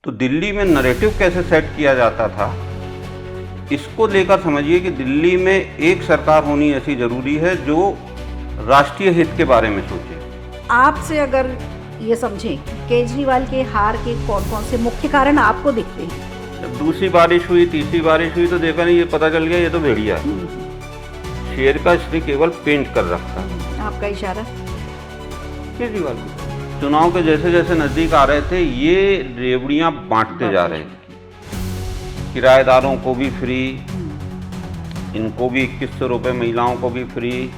तो दिल्ली में नैरेटिव कैसे सेट किया जाता था, इसको लेकर समझिए कि दिल्ली में एक सरकार होनी ऐसी जरूरी है जो राष्ट्रीय हित के बारे में सोचे। आपसे अगर ये समझें केजरीवाल के हार के कौन कौन से मुख्य कारण आपको दिखते हैं? जब दूसरी बारिश हुई, तीसरी बारिश हुई तो देखा नहीं, ये पता चल गया ये तो भेड़िया है। शेर का इसने केवल पेंट कर रखा। आपका इशारा केजरीवाल चुनाव के जैसे जैसे नजदीक आ रहे थे, ये रेवड़ियां बांटते जा रहे थे। किराएदारों को भी फ्री, इनको भी 2100 रुपये, महिलाओं को भी फ्री।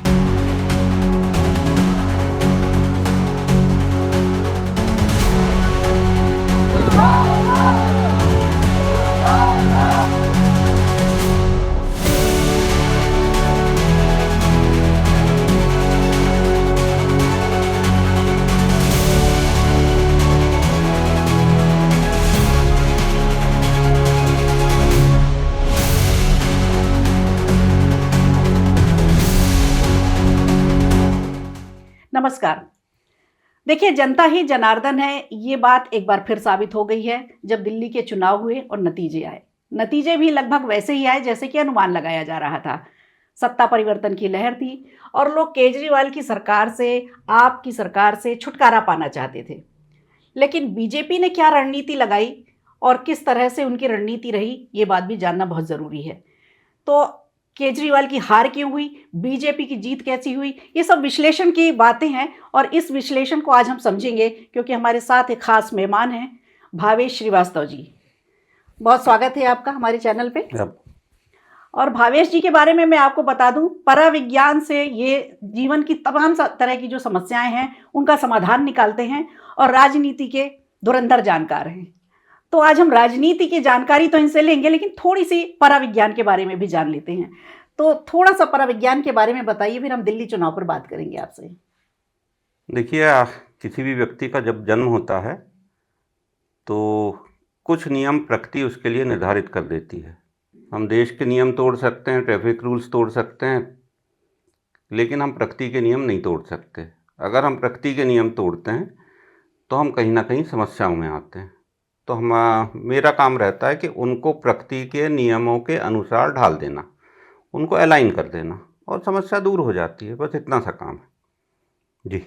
नमस्कार। देखिए, जनता ही जनार्दन है, ये बात एक बार फिर साबित हो गई है जब दिल्ली के चुनाव हुए और नतीजे आए। नतीजे भी लगभग वैसे ही आए जैसे कि अनुमान लगाया जा रहा था। सत्ता परिवर्तन की लहर थी और लोग केजरीवाल की सरकार से, आपकी सरकार से छुटकारा पाना चाहते थे। लेकिन बीजेपी ने क्या रणनीति लगाई और किस तरह से उनकी रणनीति रही, ये बात भी जानना बहुत ज़रूरी है। तो केजरीवाल की हार क्यों हुई, बीजेपी की जीत कैसी हुई, ये सब विश्लेषण की बातें हैं और इस विश्लेषण को आज हम समझेंगे क्योंकि हमारे साथ एक खास मेहमान हैं, भावेश श्रीवास्तव जी। बहुत स्वागत है आपका हमारे चैनल पे। और भावेश जी के बारे में मैं आपको बता दूं, पराविज्ञान से ये जीवन की तमाम तरह की जो समस्याएं हैं उनका समाधान निकालते हैं और राजनीति के धुरंधर जानकार हैं। तो आज हम राजनीति की जानकारी तो इनसे लेंगे, लेकिन थोड़ी सी पराविज्ञान के बारे में भी जान लेते हैं। तो थोड़ा सा पराविज्ञान के बारे में बताइए, फिर हम दिल्ली चुनाव पर बात करेंगे आपसे। देखिए, किसी भी व्यक्ति का जब जन्म होता है तो कुछ नियम प्रकृति उसके लिए निर्धारित कर देती है। हम देश के नियम तोड़ सकते हैं, ट्रैफिक रूल्स तोड़ सकते हैं, लेकिन हम प्रकृति के नियम नहीं तोड़ सकते। अगर हम प्रकृति के नियम तोड़ते हैं तो हम कहीं ना कहीं समस्याओं में आते हैं। तो मेरा काम रहता है कि उनको प्रकृति के नियमों के अनुसार ढाल देना, उनको अलाइन कर देना और समस्या दूर हो जाती है। बस इतना सा काम है जी।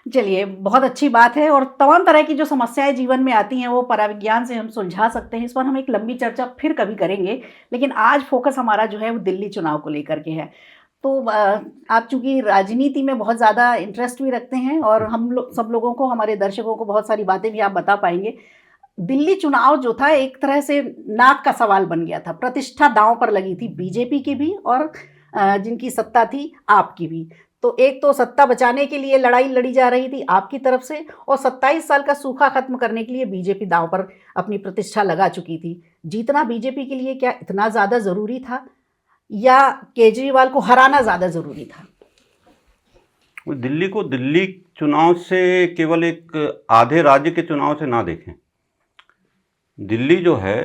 चलिए, बहुत अच्छी बात है। और तमाम तरह की जो समस्याएं जीवन में आती हैं वो पराविज्ञान से हम सुलझा सकते हैं। इस पर हम एक लंबी चर्चा फिर कभी करेंगे, लेकिन आज फोकस हमारा जो है वो दिल्ली चुनाव को लेकर के है। तो आप चूंकि राजनीति में बहुत ज़्यादा इंटरेस्ट भी रखते हैं और हम लोग सब लोगों को, हमारे दर्शकों को बहुत सारी बातें भी आप बता पाएंगे। दिल्ली चुनाव जो था एक तरह से नाक का सवाल बन गया था। प्रतिष्ठा दांव पर लगी थी, बीजेपी की भी और जिनकी सत्ता थी आपकी भी। तो एक तो सत्ता बचाने के लिए लड़ाई लड़ी जा रही थी आपकी तरफ से, और 27 साल का सूखा खत्म करने के लिए बीजेपी दांव पर अपनी प्रतिष्ठा लगा चुकी थी। जीतना बीजेपी के लिए क्या इतना ज़्यादा ज़रूरी था या केजरीवाल को हराना ज़्यादा ज़रूरी था? दिल्ली को दिल्ली चुनाव से केवल एक आधे राज्य के चुनाव से ना देखें। दिल्ली जो है,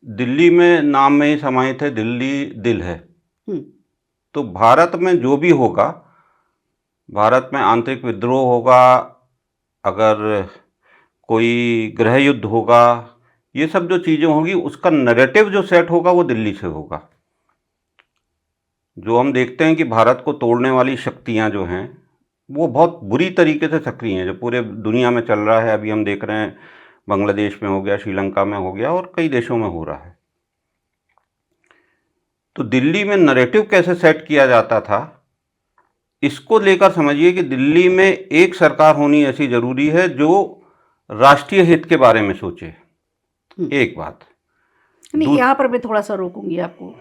दिल्ली में नाम में ही समाहित है, दिल्ली दिल है। तो भारत में जो भी होगा, भारत में आंतरिक विद्रोह होगा, अगर कोई गृह युद्ध होगा, ये सब जो चीज़ें होगी उसका नैरेटिव जो सेट होगा वो दिल्ली से होगा। जो हम देखते हैं कि भारत को तोड़ने वाली शक्तियां जो हैं वो बहुत बुरी तरीके से सक्रिय हैं, जो पूरे दुनिया में चल रहा है। अभी हम देख रहे हैं, बांग्लादेश में हो गया, श्रीलंका में हो गया और कई देशों में हो रहा है। तो दिल्ली में नैरेटिव कैसे सेट किया जाता था, इसको लेकर समझिए कि दिल्ली में एक सरकार होनी ऐसी जरूरी है जो राष्ट्रीय हित के बारे में सोचे। एक बात नहीं, यहाँ पर मैं थोड़ा सा रोकूंगी आपको।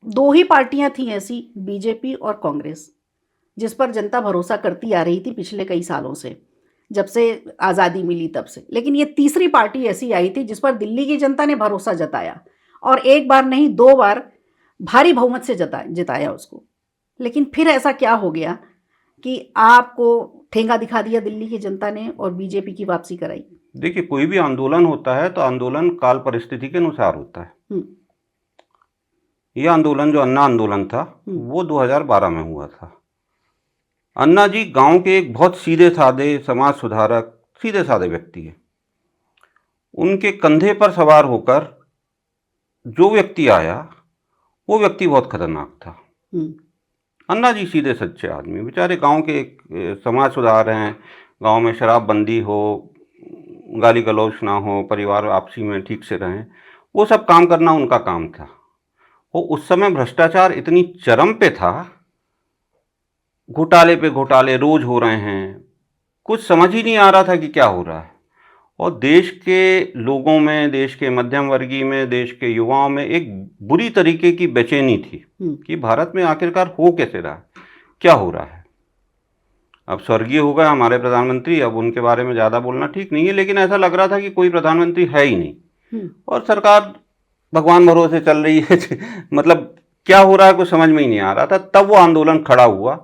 दो ही पार्टियां थी ऐसी, बीजेपी और कांग्रेस, जिस पर जनता भरोसा करती आ रही थी पिछले कई सालों से, जब से आज़ादी मिली तब से। लेकिन ये तीसरी पार्टी ऐसी आई थी जिस पर दिल्ली की जनता ने भरोसा जताया, और एक बार नहीं 2 बार भारी बहुमत से जिताया उसको। लेकिन फिर ऐसा क्या हो गया कि आपको ठेंगा दिखा दिया दिल्ली की जनता ने और बीजेपी की वापसी कराई? देखिए, कोई भी आंदोलन होता है तो आंदोलन काल परिस्थिति के अनुसार होता है। ये आंदोलन जो अन्ना आंदोलन था वो 2012 में हुआ था। अन्ना जी गांव के एक बहुत सीधे साधे समाज सुधारक, सीधे साधे व्यक्ति है। उनके कंधे पर सवार होकर जो व्यक्ति आया वो व्यक्ति बहुत खतरनाक था। अन्ना जी सीधे सच्चे आदमी, बेचारे गांव के एक समाज सुधार हैं, गांव में शराबबंदी हो, गाली गलौज ना हो, परिवार आपसी में ठीक से रहें, वो सब काम करना उनका काम था। वो उस समय भ्रष्टाचार इतनी चरम पे था, घोटाले पे घोटाले रोज हो रहे हैं, कुछ समझ ही नहीं आ रहा था कि क्या हो रहा है। और देश के लोगों में, देश के मध्यम वर्गीय में, देश के युवाओं में एक बुरी तरीके की बेचैनी थी कि भारत में आखिरकार हो कैसे रहा है, क्या हो रहा है। अब स्वर्गीय हो गए हमारे प्रधानमंत्री, अब उनके बारे में ज़्यादा बोलना ठीक नहीं है, लेकिन ऐसा लग रहा था कि कोई प्रधानमंत्री है ही नहीं और सरकार भगवान भरोसे चल रही है। मतलब क्या हो रहा है कुछ समझ में ही नहीं आ रहा था। तब वो आंदोलन खड़ा हुआ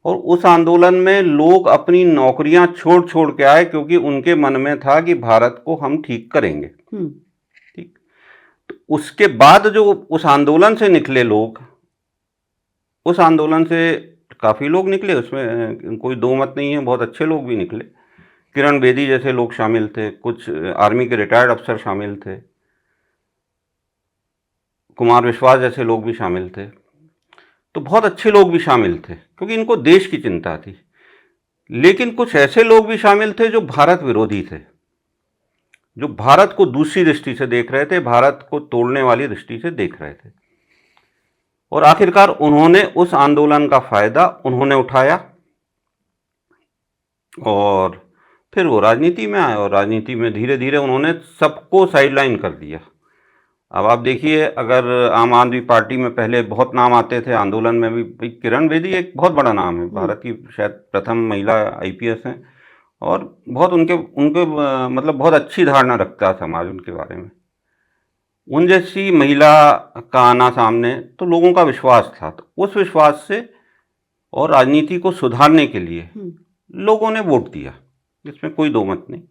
और उस आंदोलन में लोग अपनी नौकरियां छोड़ छोड़ के आए, क्योंकि उनके मन में था कि भारत को हम ठीक करेंगे। ठीक, तो उसके बाद जो उस आंदोलन से निकले लोग, उस आंदोलन से काफ़ी लोग निकले, उसमें कोई दो मत नहीं है, बहुत अच्छे लोग भी निकले। किरण बेदी जैसे लोग शामिल थे, कुछ आर्मी के रिटायर्ड अफसर शामिल थे, कुमार विश्वास जैसे लोग भी शामिल थे, तो बहुत अच्छे लोग भी शामिल थे क्योंकि इनको देश की चिंता थी। लेकिन कुछ ऐसे लोग भी शामिल थे जो भारत विरोधी थे, जो भारत को दूसरी दृष्टि से देख रहे थे, भारत को तोड़ने वाली दृष्टि से देख रहे थे। और आखिरकार उन्होंने उस आंदोलन का फायदा उन्होंने उठाया और फिर वो राजनीति में आए और राजनीति में धीरे धीरे उन्होंने सबको साइडलाइन कर दिया। अब आप देखिए, अगर आम आदमी पार्टी में पहले बहुत नाम आते थे, आंदोलन में भी किरण बेदी एक बहुत बड़ा नाम है, भारत की शायद प्रथम महिला आईपीएस हैं और बहुत उनके मतलब बहुत अच्छी धारणा रखता है समाज उनके बारे में। उन जैसी महिला का आना सामने तो लोगों का विश्वास था, तो उस विश्वास से और राजनीति को सुधारने के लिए लोगों ने वोट दिया, इसमें कोई दो मत नहीं।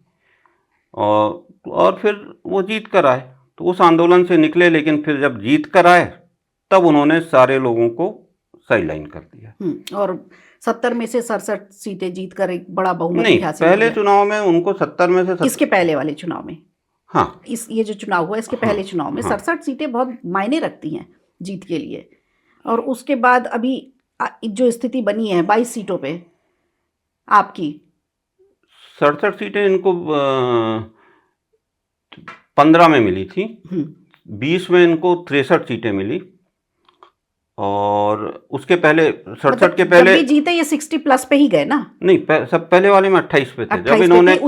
और फिर वो जीत कर आए, तो उस आंदोलन से निकले, लेकिन फिर जब जीत कर आए तब उन्होंने सारे लोगों को साइडलाइन कर दिया। और 70 में से 67 सीटें जीत कर एक बड़ा बहुमत नहीं, हासिल पहले किया। चुनाव में उनको 70 में से इसके पहले वाले चुनाव में, हाँ, ये जो चुनाव हुआ इसके पहले चुनाव में 67 सीटें बहुत मायने रखती हैं जीत के लिए। और उसके बाद अभी जो स्थिति बनी है 22 सीटों पे आपकी, 67 सीटें इनको 15 में मिली थी, 20 में इनको 63 सीटें मिली और उसके पहले 67 के पहले जब भी जीते ये 60 प्लस पे ही गए ना। नहीं, सब पहले वाले में 28 पे थे, 28 जब पे इन्होंने थे,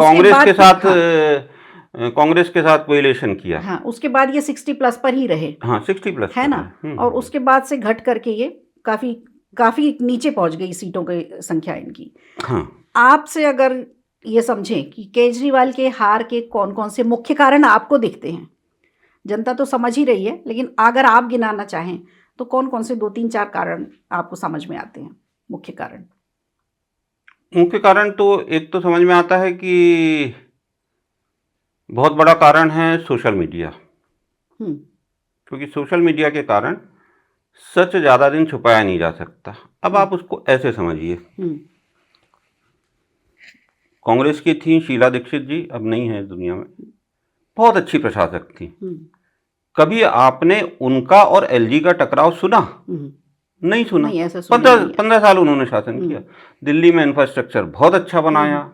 कांग्रेस के साथ कोएलिशन किया। हाँ, उसके बाद ये 60 प्लस पर ही रहे। हाँ, 60 प्लस है ना। और उसके बाद से घट करके ये काफी नीचे पहुंच गई सीटों की संख्या इनकी। हाँ, आपसे अगर ये समझें कि केजरीवाल के हार के कौन कौन से मुख्य कारण आपको दिखते हैं, जनता तो समझ ही रही है, लेकिन अगर आप गिनाना चाहें तो कौन कौन से 2-3-4 कारण आपको समझ में आते हैं मुख्य कारण? मुख्य कारण तो एक तो समझ में आता है कि बहुत बड़ा कारण है सोशल मीडिया, क्योंकि सोशल मीडिया के कारण सच ज़्यादा दिन छुपाया नहीं जा सकता। अब आप उसको ऐसे समझिए, कांग्रेस की थी शीला दीक्षित जी, अब नहीं है इस दुनिया में, बहुत अच्छी प्रशासक थी। कभी आपने उनका और एलजी का टकराव सुना? नहीं सुना। 15 साल उन्होंने शासन किया, दिल्ली में इंफ्रास्ट्रक्चर बहुत अच्छा बनाया,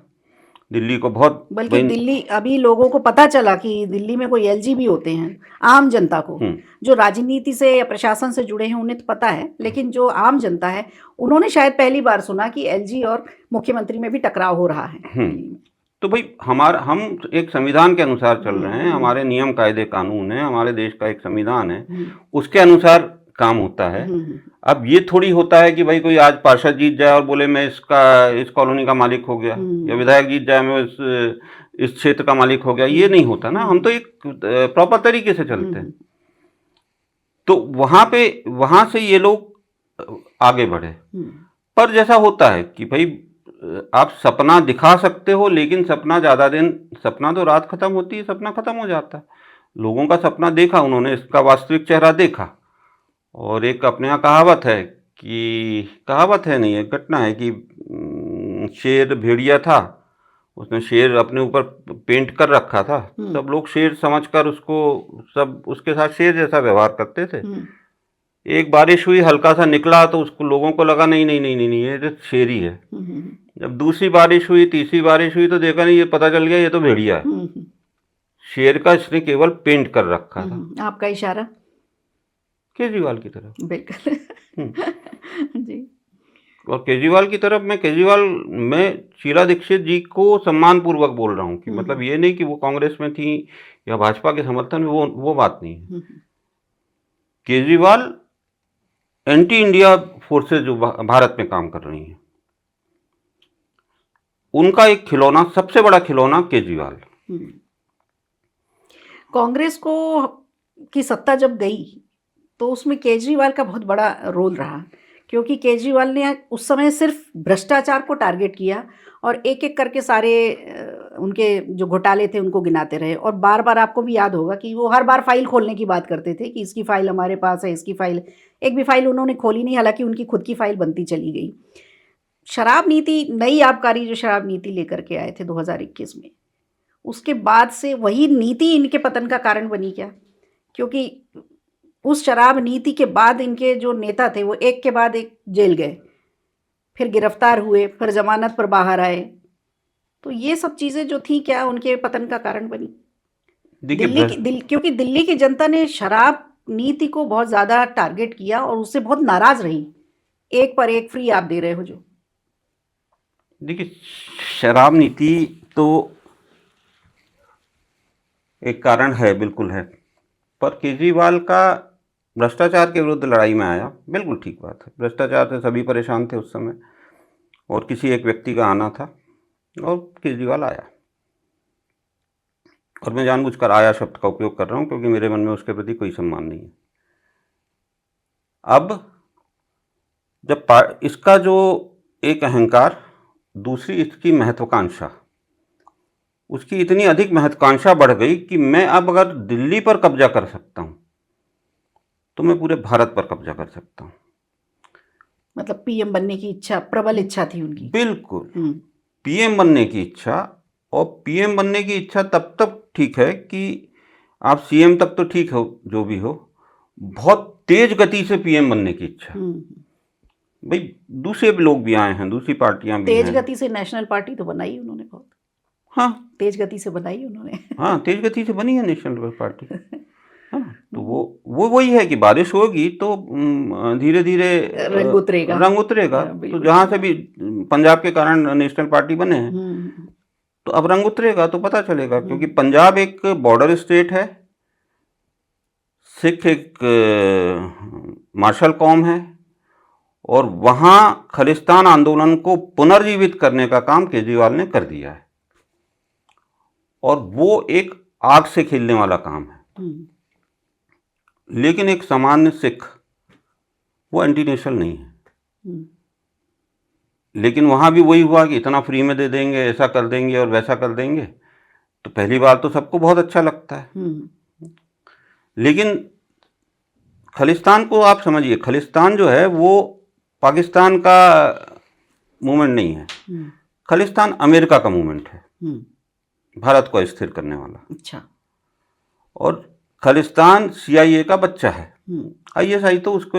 दिल्ली को बहुत, बल्कि दिल्ली अभी लोगों को पता चला कि दिल्ली में कोई एलजी भी होते हैं। आम जनता को, जो राजनीति से या प्रशासन से जुड़े हैं उन्हें तो पता है, लेकिन जो आम जनता है उन्होंने शायद पहली बार सुना कि एलजी और मुख्यमंत्री में भी टकराव हो रहा है। तो भाई हम एक संविधान के अनुसार चल रहे हैं, हमारे नियम कायदे कानून है, हमारे देश का एक संविधान है, उसके अनुसार काम होता है। अब ये थोड़ी होता है कि भाई कोई आज पार्षद जीत जाए और बोले मैं इस कॉलोनी का मालिक हो गया, या विधायक जीत जाए मैं इस क्षेत्र का मालिक हो गया, ये नहीं होता ना। हम तो एक प्रॉपर तरीके से चलते हैं। तो वहां से ये लोग आगे बढ़े। पर जैसा होता है कि भाई आप सपना दिखा सकते हो, लेकिन सपना तो रात खत्म होती है, सपना खत्म हो जाता है। लोगों का सपना देखा उन्होंने, इसका वास्तविक चेहरा देखा। और एक अपने यहाँ कहावत है कि, कहावत है नहीं, एक घटना है कि शेर भेड़िया था, उसने शेर अपने ऊपर पेंट कर रखा था, सब लोग शेर समझकर उसको, सब उसके साथ शेर जैसा व्यवहार करते थे। एक बारिश हुई, हल्का सा निकला तो उसको, लोगों को लगा नहीं नहीं नहीं नहीं नहीं, ये तो शेर ही है। जब दूसरी बारिश हुई, तीसरी बारिश हुई, तो देखा नहीं, ये पता चल गया ये तो भेड़िया है। शेर का इसने केवल पेंट कर रखा था। आपका इशारा केजरीवाल की तरफ। बिल्कुल जी। और केजरीवाल की तरफ, मैं शीला दीक्षित जी को सम्मान पूर्वक बोल रहा हूँ कि मतलब ये नहीं कि वो कांग्रेस में थी या भाजपा के समर्थन में, वो बात नहीं है। केजरीवाल एंटी इंडिया फोर्सेज जो भारत में काम कर रही हैं, उनका एक खिलौना, सबसे बड़ा खिलौना केजरीवाल। कांग्रेस को की सत्ता जब गई तो उसमें केजरीवाल का बहुत बड़ा रोल रहा, क्योंकि केजरीवाल ने उस समय सिर्फ भ्रष्टाचार को टारगेट किया और एक एक करके सारे उनके जो घोटाले थे उनको गिनाते रहे। और बार बार आपको भी याद होगा कि वो हर बार फाइल खोलने की बात करते थे कि इसकी फाइल हमारे पास है, इसकी फाइल। एक भी फाइल उन्होंने खोली नहीं, हालांकि उनकी खुद की फाइल बनती चली गई। शराब नीति, नई आबकारी जो शराब नीति लेकर के आए थे 2021 में, उसके बाद से वही नीति इनके पतन का कारण बनी क्या? क्योंकि उस शराब नीति के बाद इनके जो नेता थे वो एक के बाद एक जेल गए, फिर गिरफ्तार हुए, फिर जमानत पर बाहर आए। तो ये सब चीज़ें जो थी, क्या उनके पतन का कारण बनी? क्योंकि दिल्ली की जनता ने शराब नीति को बहुत ज़्यादा टारगेट किया और उससे बहुत नाराज़ रही। एक पर एक फ्री आप दे रहे हो जो। देखिए, शराब नीति तो एक कारण है, बिल्कुल है, पर केजरीवाल का भ्रष्टाचार के विरुद्ध लड़ाई में आया, बिल्कुल ठीक बात है। भ्रष्टाचार से सभी परेशान थे उस समय, और किसी एक व्यक्ति का आना था और केजरीवाल आया। और मैं जानबूझकर आया शब्द का उपयोग कर रहा हूँ क्योंकि मेरे मन में उसके प्रति कोई सम्मान नहीं है। अब जब इसका जो एक अहंकार, दूसरी इसकी महत्वाकांक्षा, उसकी इतनी अधिक महत्वाकांक्षा बढ़ गई कि मैं अब अगर दिल्ली पर कब्जा कर सकता हूँ तो मैं पूरे भारत पर कब्जा कर सकता हूँ। मतलब पीएम बनने की इच्छा, प्रबल इच्छा थी उनकी। बिल्कुल, पीएम बनने की इच्छा। और पीएम बनने की इच्छा तब तक ठीक है कि आप सीएम तक तो ठीक हो, जो भी हो, बहुत तेज गति से पीएम बनने की इच्छा। भाई दूसरे लोग भी आए हैं, दूसरी पार्टियां भी हैं। तेज गति से नेशनल पार्टी तो बनाई उन्होंने बहुत। हाँ, तेज गति से बनाई उन्होंने। हाँ, तेज गति से बनी है नेशनल पार्टी। हाँ, तो वो वही है कि बारिश होगी तो धीरे धीरे रंग उतरेगा। तो जहाँ से भी पंजाब के कारण नेशनल पार्टी बने हैं, तो अब रंग उतरेगा तो पता चलेगा। क्योंकि पंजाब एक बॉर्डर स्टेट है, सिख एक मार्शल कौम है, और वहाँ खालिस्तान आंदोलन को पुनर्जीवित करने का काम केजरीवाल ने कर दिया है, और वो एक आग से खेलने वाला काम है। लेकिन एक सामान्य सिख, वो एंटी नेशनल नहीं है। लेकिन वहाँ भी वही हुआ कि इतना फ्री में दे देंगे, ऐसा कर देंगे और वैसा कर देंगे, तो पहली बार तो सबको बहुत अच्छा लगता है। लेकिन खालिस्तान को आप समझिए, खालिस्तान जो है वो पाकिस्तान का मूवमेंट नहीं है। खालिस्तान अमेरिका का मूवमेंट है, भारत को अस्थिर करने वाला। अच्छा। और खालिस्तान सीआईए का बच्चा है। आईएसआई तो उसको,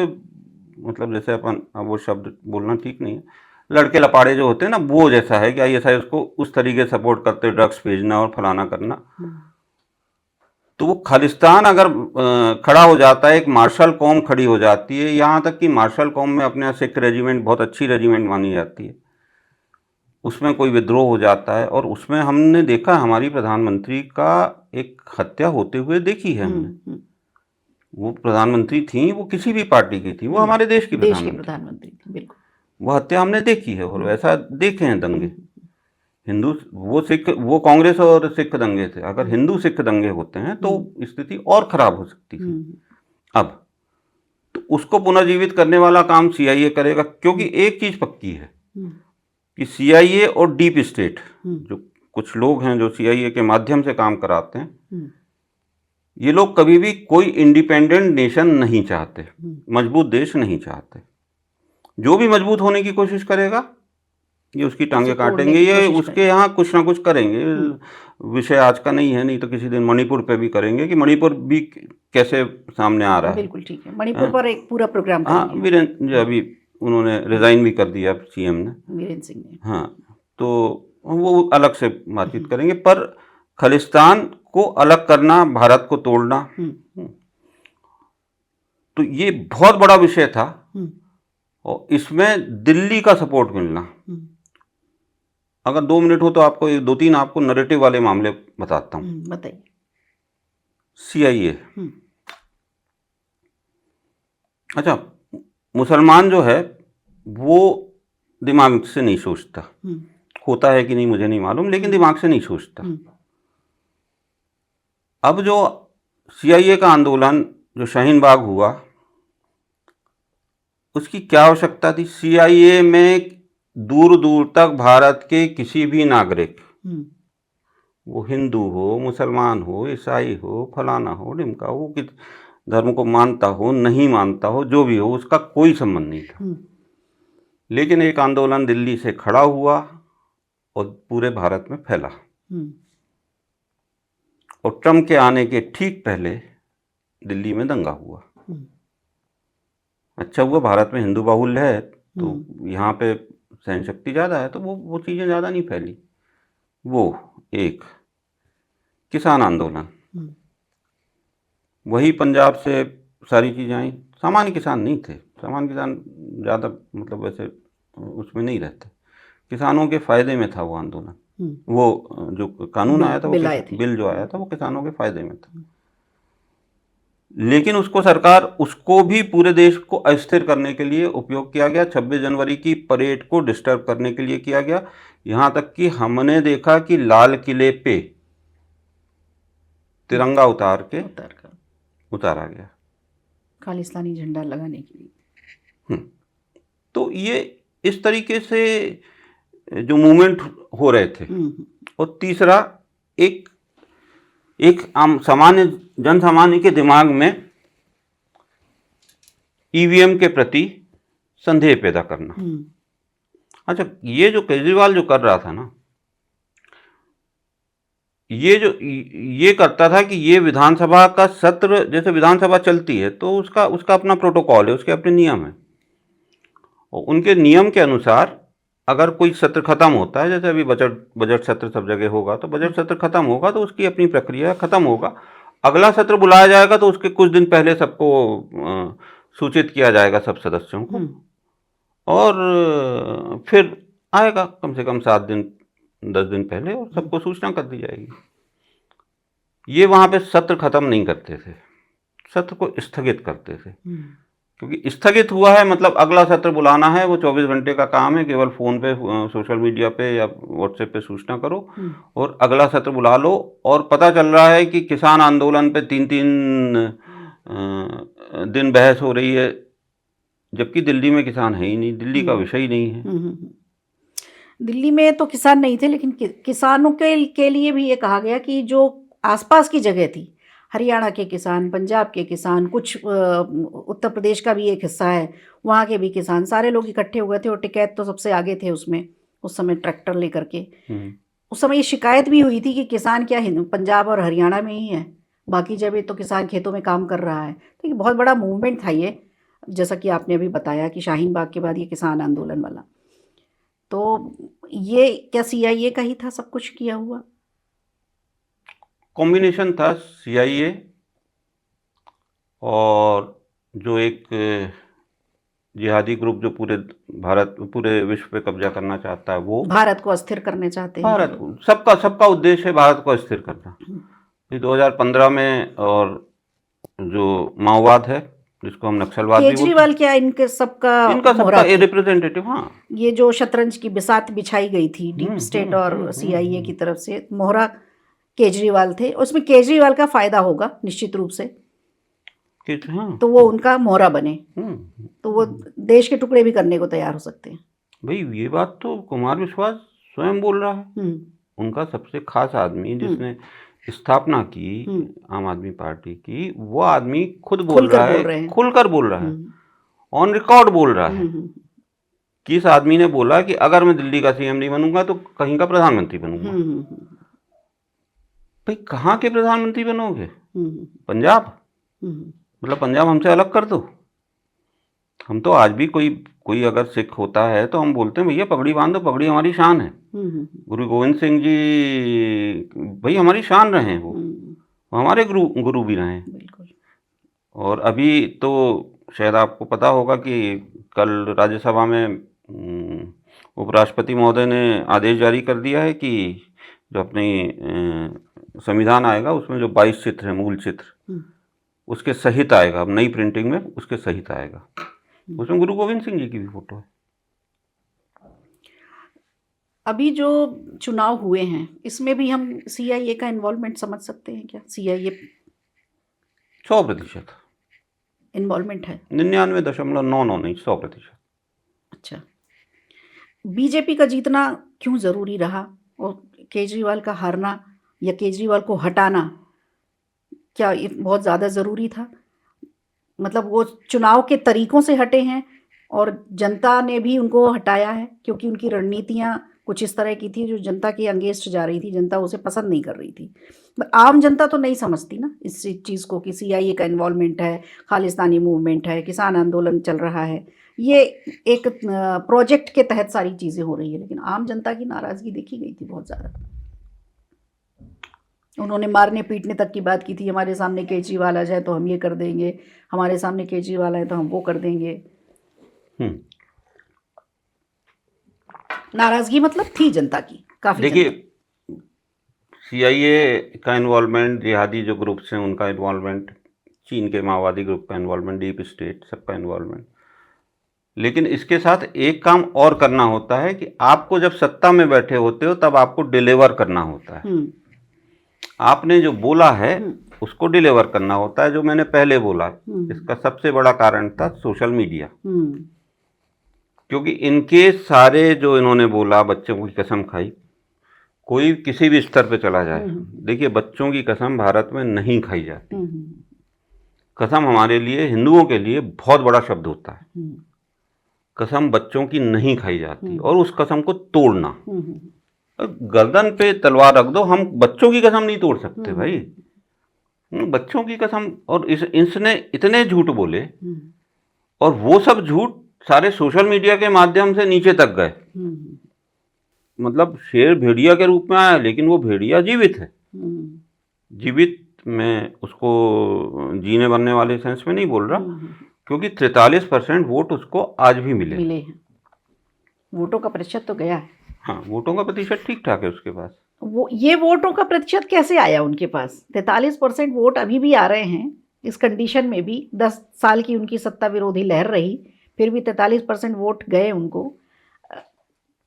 मतलब जैसे अपन, वो शब्द बोलना ठीक नहीं है, लड़के लपाड़े जो होते हैं ना, वो जैसा है कि आईएसआई उसको उस तरीके से सपोर्ट करते, ड्रग्स भेजना और फलाना करना। तो वो खालिस्तान अगर खड़ा हो जाता है, एक मार्शल कौम खड़ी हो जाती है, यहाँ तक कि मार्शल कौम में अपने यहाँ सिख रेजिमेंट बहुत अच्छी रेजिमेंट मानी जाती है, उसमें कोई विद्रोह हो जाता है, और उसमें हमने देखा, हमारी प्रधानमंत्री का एक हत्या होते हुए देखी है हमने। वो प्रधानमंत्री थी, वो किसी भी पार्टी की थी, वो हमारे देश की प्रधानमंत्री थी, बिल्कुल। वो हत्या हमने देखी है, और वैसा देखे हैं दंगे। हिंदू, वो कांग्रेस और सिख दंगे थे। अगर हिंदू सिख दंगे होते हैं तो स्थिति और खराब हो सकती थी। अब तो उसको पुनर्जीवित करने वाला काम सीआईए करेगा, क्योंकि एक चीज पक्की है कि सीआईए और डीप स्टेट, जो कुछ लोग हैं जो सीआईए के माध्यम से काम कराते हैं, ये लोग कभी भी कोई इंडिपेंडेंट नेशन नहीं चाहते, मजबूत देश नहीं चाहते। जो भी मजबूत होने की कोशिश करेगा ये उसकी टांगे उसे तोड़ने काटेंगे, की ये कोशिश उसके यहाँ कुछ ना कुछ करेंगे। हम्म। विषय आज का नहीं है, नहीं तो किसी दिन मणिपुर पे भी करेंगे कि मणिपुर भी कैसे सामने आ रहा है। बिल्कुल ठीक है, मणिपुर हाँ पर एक पूरा प्रोग्राम हाँ, करेंगे। वीरेंद्र जो अभी उन्होंने रिजाइन भी कर दिया सीएम ने। वीरेंद्र सिंह ने। हाँ, तो वो अलग से बातचीत हम्म। करेंगे, पर खालिस्तान को अलग करना, भारत को तोड़ना, हम्म। तो ये बहुत बड़ा विषय था। हम्म। और इसमें दिल्ली का सपोर्ट मिलना, हम्म। अगर 2 मिनट हो तो आपको एक दो तीन आपको नरेटिव वाले मामले बताता हूँ। बताइए। सीआईए, हम्म। अच्छा, मुसलमान जो है वो दिमाग से नहीं सोचता, हम्म। होता है कि नहीं मुझे नहीं मालूम, लेकिन दिमाग से नहीं सोचता। अब जो सीआईए का आंदोलन जो शाहीन बाग हुआ, उसकी क्या आवश्यकता थी? सीआईए में दूर दूर तक भारत के किसी भी नागरिक, वो हिंदू हो, मुसलमान हो, ईसाई हो, फलाना हो, ढिमका हो, किस धर्म को मानता हो, नहीं मानता हो, जो भी हो, उसका कोई संबंध नहीं था। लेकिन एक आंदोलन दिल्ली से खड़ा हुआ और पूरे भारत में फैला। और ट्रम्प के आने के ठीक पहले दिल्ली में दंगा हुआ। अच्छा हुआ भारत में हिंदू बाहुल्य है, तो यहाँ पे सहन शक्ति ज़्यादा है, तो वो चीज़ें ज़्यादा नहीं फैली। वो एक किसान आंदोलन, वही पंजाब से सारी चीज़ें आई। सामान्य किसान नहीं थे, सामान्य किसान ज़्यादा मतलब वैसे उसमें नहीं रहते। किसानों के फ़ायदे में था वो आंदोलन। वो जो कानून आया था, वो बिल जो आया था, वो किसानों के फ़ायदे में था। लेकिन उसको सरकार, उसको भी पूरे देश को अस्थिर करने के लिए उपयोग किया गया। 26 जनवरी की परेड को डिस्टर्ब करने के लिए किया गया। यहाँ तक कि हमने देखा कि लाल किले पे तिरंगा उतारा गया, खालिस्तानी झंडा लगाने के लिए। तो ये इस तरीके से जो मूवमेंट हो रहे थे। और तीसरा, एक आम सामान्य जन सामान्य के दिमाग में ईवीएम के प्रति संदेह पैदा करना। अच्छा, ये जो केजरीवाल जो कर रहा था ना, ये करता था कि ये विधानसभा का सत्र, जैसे विधानसभा चलती है तो उसका अपना प्रोटोकॉल है, उसके अपने नियम है। और उनके नियम के अनुसार अगर कोई सत्र खत्म होता है, जैसे अभी बजट सत्र सब जगह होगा, तो बजट सत्र खत्म होगा तो उसकी अपनी प्रक्रिया खत्म होगा, अगला सत्र बुलाया जाएगा तो उसके कुछ दिन पहले सबको सूचित किया जाएगा, सब सदस्यों को, और फिर आएगा कम से कम 7 दिन 10 दिन पहले, और सबको सूचना कर दी जाएगी। ये वहाँ पे सत्र खत्म नहीं करते थे, सत्र को स्थगित करते थे। क्योंकि स्थगित हुआ है मतलब अगला सत्र बुलाना है, वो 24 घंटे का काम है। केवल फ़ोन पे, सोशल मीडिया पे या व्हाट्सएप पे सूचना करो और अगला सत्र बुला लो। और पता चल रहा है कि किसान आंदोलन पे 3-3 दिन बहस हो रही है, जबकि दिल्ली में किसान है ही नहीं, दिल्ली का विषय ही नहीं है। दिल्ली में तो किसान नहीं थे, लेकिन किसानों के लिए भी ये कहा गया कि जो आसपास की जगह थी, हरियाणा के किसान, पंजाब के किसान, कुछ उत्तर प्रदेश का भी एक हिस्सा है, वहाँ के भी किसान, सारे लोग इकट्ठे हुए थे। और टिकैत तो सबसे आगे थे उसमें, उस समय ट्रैक्टर लेकर के। उस समय ये शिकायत भी हुई थी कि किसान क्या पंजाब और हरियाणा में ही है, बाकी जगह तो किसान खेतों में काम कर रहा है। तो ये बहुत बड़ा मूवमेंट था ये, जैसा कि आपने अभी बताया कि शाहीन बाग के बाद ये किसान आंदोलन वाला। तो ये क्या सीआईए का ही था सब कुछ किया हुआ? कॉम्बिनेशन था सीआईए और जो एक जिहादी ग्रुप जो पूरे विश्व पे कब्जा करना चाहता है, वो भारत को अस्थिर करने चाहते हैं। भारत को, सबका उद्देश्य है भारत को अस्थिर करना। 2015 में, और जो माओवाद है जिसको हम नक्सलवाद भी बोलते हैं, केजरीवाल क्या इनका सबका रिप्रेजेंटेटिव। हाँ, ये जो शतरंज की बिसात बिछाई गई थी डीप स्टेट और सीआईए की तरफ से, मोहरा केजरीवाल थे, उसमें केजरीवाल का फायदा होगा निश्चित रूप से। हाँ, तो वो उनका मोहरा बने, तो वो देश के टुकड़े भी करने को तैयार हो सकते हैं। भाई ये बात तो कुमार विश्वास स्वयं बोल रहा है। उनका सबसे खास आदमी जिसने स्थापना की आम आदमी पार्टी की, वो आदमी खुद बोल रहा है, खुलकर बोल रहा है, ऑन रिकॉर्ड बोल रहा है किस आदमी ने बोला कि अगर मैं दिल्ली का सीएम नहीं बनूंगा तो कहीं का प्रधानमंत्री बनूंगा? भाई कहाँ के प्रधानमंत्री बनोगे? पंजाब? मतलब पंजाब हमसे अलग कर दो। हम तो आज भी कोई अगर सिख होता है तो हम बोलते हैं भैया पगड़ी बांधो, पगड़ी हमारी शान है। गुरु गोविंद सिंह जी भाई हमारी शान रहे हैं, वो हमारे गुरु भी रहे हैं। बिल्कुल। और अभी तो शायद आपको पता होगा कि कल राज्यसभा में उपराष्ट्रपति महोदय ने आदेश जारी कर दिया है कि जो अपनी संविधान आएगा उसमें जो 22 चित्र है, मूल चित्र, उसके सहित आएगा। अब नई प्रिंटिंग में उसके सहित आएगा। उसमें गुरु गोविंद सिंह जी की भी फोटो है। अभी जो चुनाव हुए हैं इसमें भी हम सीआईए का इन्वॉल्वमेंट समझ सकते हैं क्या? सीआईए 100% इन्वॉल्वमेंट है? 99.99 नहीं, 100%। अच्छा, बीजेपी का जीतना क्यों ज़रूरी रहा और केजरीवाल का हारना या केजरीवाल को हटाना क्या ये बहुत ज़्यादा ज़रूरी था? मतलब वो चुनाव के तरीकों से हटे हैं और जनता ने भी उनको हटाया है क्योंकि उनकी रणनीतियाँ कुछ इस तरह की थी जो जनता के अगेंस्ट जा रही थी, जनता उसे पसंद नहीं कर रही थी। आम जनता तो नहीं समझती ना इस चीज़ को कि सीआईए का इन्वॉल्वमेंट है, खालिस्तानी मूवमेंट है, किसान आंदोलन चल रहा है, ये एक प्रोजेक्ट के तहत सारी चीज़ें हो रही है। लेकिन आम जनता की नाराज़गी देखी गई थी बहुत ज़्यादा। उन्होंने मारने पीटने तक की बात की थी, हमारे सामने केजरीवाल आ जाए तो हम ये कर देंगे, हमारे सामने केजरीवाल आए तो हम वो कर देंगे। नाराज़गी मतलब थी जनता की काफ़ी। देखिए, सीआईए का इन्वॉल्वमेंट, जिहादी जो ग्रुप्स हैं उनका इन्वॉल्वमेंट, चीन के माओवादी ग्रुप का इन्वॉल्वमेंट, डीप स्टेट सबका इन्वॉल्वमेंट, लेकिन इसके साथ एक काम और करना होता है कि आपको जब सत्ता में बैठे होते हो तब आपको डिलीवर करना होता है। आपने जो बोला है उसको डिलीवर करना होता है। जो मैंने पहले बोला, इसका सबसे बड़ा कारण था सोशल मीडिया, क्योंकि इनके सारे जो इन्होंने बोला, बच्चों की कसम खाई, कोई किसी भी स्तर पे चला जाए, देखिए बच्चों की कसम भारत में नहीं खाई जाती। कसम हमारे लिए, हिंदुओं के लिए बहुत बड़ा शब्द होता है। कसम बच्चों की नहीं खाई जाती, और उस कसम को तोड़ना, गर्दन पे तलवार रख दो, हम बच्चों की कसम नहीं तोड़ सकते भाई। बच्चों की कसम, और इसने इतने झूठ बोले, और वो सब झूठ सारे सोशल मीडिया के माध्यम से नीचे तक गए। मतलब शेर भेड़िया के रूप में आया, लेकिन वो भेड़िया जीवित है। जीवित मैं उसको जीने बनने वाले सेंस में नहीं बोल रहा, क्योंकि 43% वोट उसको आज भी मिले हैं। वोटों का प्रतिशत तो गया है। हाँ, वोटों का प्रतिशत ठीक ठाक है उसके पास। ये वोटों का प्रतिशत कैसे आया उनके पास? 43% वोट अभी भी आ रहे हैं इस कंडीशन में भी। 10 साल की उनकी सत्ता विरोधी लहर रही, फिर भी 43% वोट गए उनको।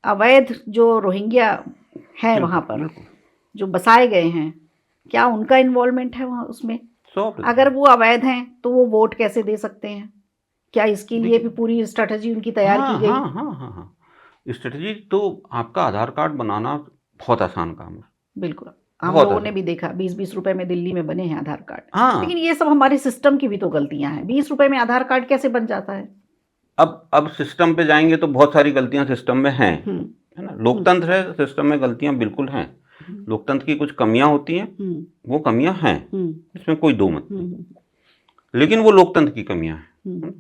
अवैध जो रोहिंग्या हैं वहाँ पर जो बसाए गए हैं, क्या उनका इन्वॉल्वमेंट है वहाँ उसमें? अगर वो अवैध हैं तो वो वोट कैसे दे सकते हैं? क्या इसके लिए भी पूरी स्ट्रेटजी उनकी तैयार की गई? हाँ, स्ट्रेटजी तो आपका आधार कार्ड बनाना बहुत आसान काम है। बिल्कुल, हम लोगों ने भी देखा 20-20 रुपए में दिल्ली में बने हैं आधार कार्ड। लेकिन ये सब हमारे सिस्टम की भी तो गलतियां हैं। 20 रुपए में आधार कार्ड कैसे बन जाता है? अब सिस्टम पे जाएंगे तो बहुत सारी गलतियां सिस्टम में हैं, है ना। लोकतंत्र है, सिस्टम में गलतियां बिल्कुल हैं। लोकतंत्र की कुछ कमियां होती हैं, वो कमियां हैं, इसमें कोई दो मत नहीं, लेकिन वो लोकतंत्र की कमियां हैं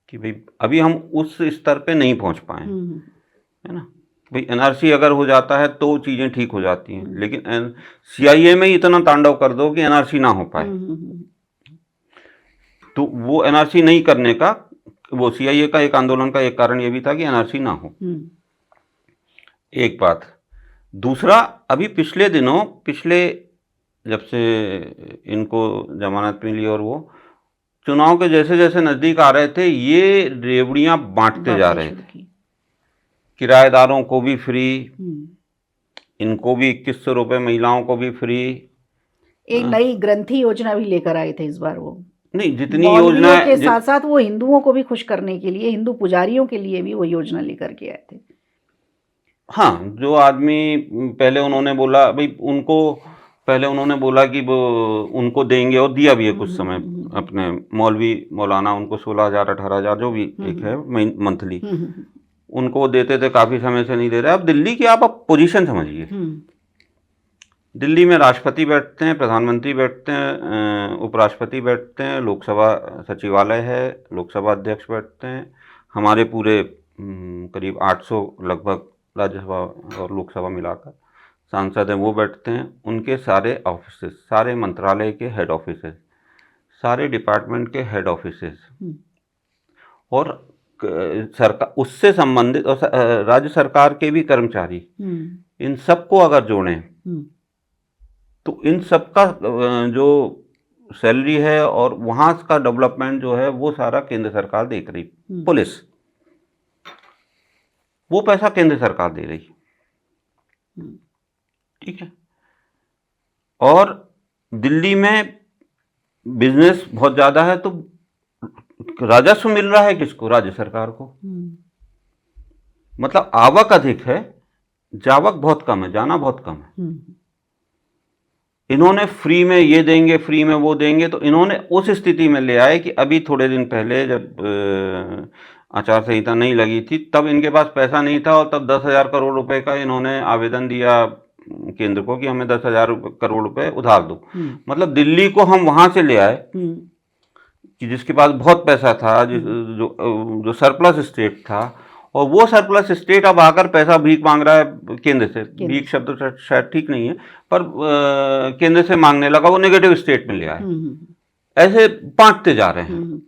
कि भाई अभी हम उस स्तर पे नहीं पहुंच पाए, है ना। भाई एनआरसी अगर हो जाता है तो चीज़ें ठीक हो जाती हैं, लेकिन सीआईए में ही इतना तांडव कर दो कि एनआरसी ना हो पाए, तो वो एनआरसी नहीं करने का, वो सीआईए का एक आंदोलन का एक कारण ये भी था कि एनआरसी ना हो। एक बात। दूसरा, अभी पिछले दिनों, जब से इनको जमानत मिली और वो चुनाव के जैसे जैसे नज़दीक आ रहे थे, ये रेवड़ियां बांटते जा रहे थे। किराएदारों को भी फ्री, इनको भी 2100 रुपये, महिलाओं को भी फ्री। एक नई ग्रंथि योजना भी लेकर आए थे इस बार वो। नहीं, जितनी योजना के साथ साथ वो हिंदुओं को भी खुश करने के लिए, हिंदू पुजारियों के लिए भी वो योजना लेकर के आए थे। हाँ, जो आदमी पहले उन्होंने बोला भाई उनको, पहले उन्होंने बोला कि वो उनको देंगे, और दिया भी है कुछ समय, अपने मौलाना उनको 16,000 18,000 जो भी एक है मंथली, उनको वो देते थे, काफ़ी समय से नहीं दे रहे। अब दिल्ली की आप पोजीशन समझिए। दिल्ली में राष्ट्रपति बैठते हैं, प्रधानमंत्री बैठते हैं, उपराष्ट्रपति बैठते हैं, लोकसभा सचिवालय है, लोकसभा अध्यक्ष बैठते हैं, हमारे पूरे करीब 800 लगभग राज्यसभा और लोकसभा मिलाकर सांसद हैं, वो बैठते हैं। उनके सारे ऑफिसेस, सारे मंत्रालय के हेड ऑफिसेस, सारे डिपार्टमेंट के हेड ऑफिसेस और सरकार उससे संबंधित और राज्य सरकार के भी कर्मचारी, इन सबको अगर जोड़ें तो इन सब का जो सैलरी है और वहाँ का डेवलपमेंट जो है वो सारा केंद्र सरकार देख रही। पुलिस, वो पैसा केंद्र सरकार दे रही, ठीक है। और दिल्ली में बिजनेस बहुत ज़्यादा है, तो राजस्व मिल रहा है किसको? राज्य सरकार को। मतलब आवक अधिक है, जावक बहुत कम है, जाना बहुत कम है। इन्होंने फ्री में ये देंगे, फ्री में वो देंगे, तो इन्होंने उस स्थिति में ले आए कि अभी थोड़े दिन पहले जब आचार संहिता नहीं लगी थी, तब इनके पास पैसा नहीं था और तब 10,000 करोड़ रुपए का इन्होंने आवेदन दिया केंद्र को कि हमें 10,000 करोड़ रुपए उधार दो। मतलब दिल्ली को हम वहां से ले आए कि जिसके पास बहुत पैसा था, जो सरप्लस स्टेट था, और वो सरप्लस स्टेट अब आकर पैसा भीख मांग रहा है केंद्र से। भीख शब्द शायद ठीक नहीं है, पर केंद्र से मांगने लगा, वो नेगेटिव स्टेट में ले आए। ऐसे बांटते जा रहे हैं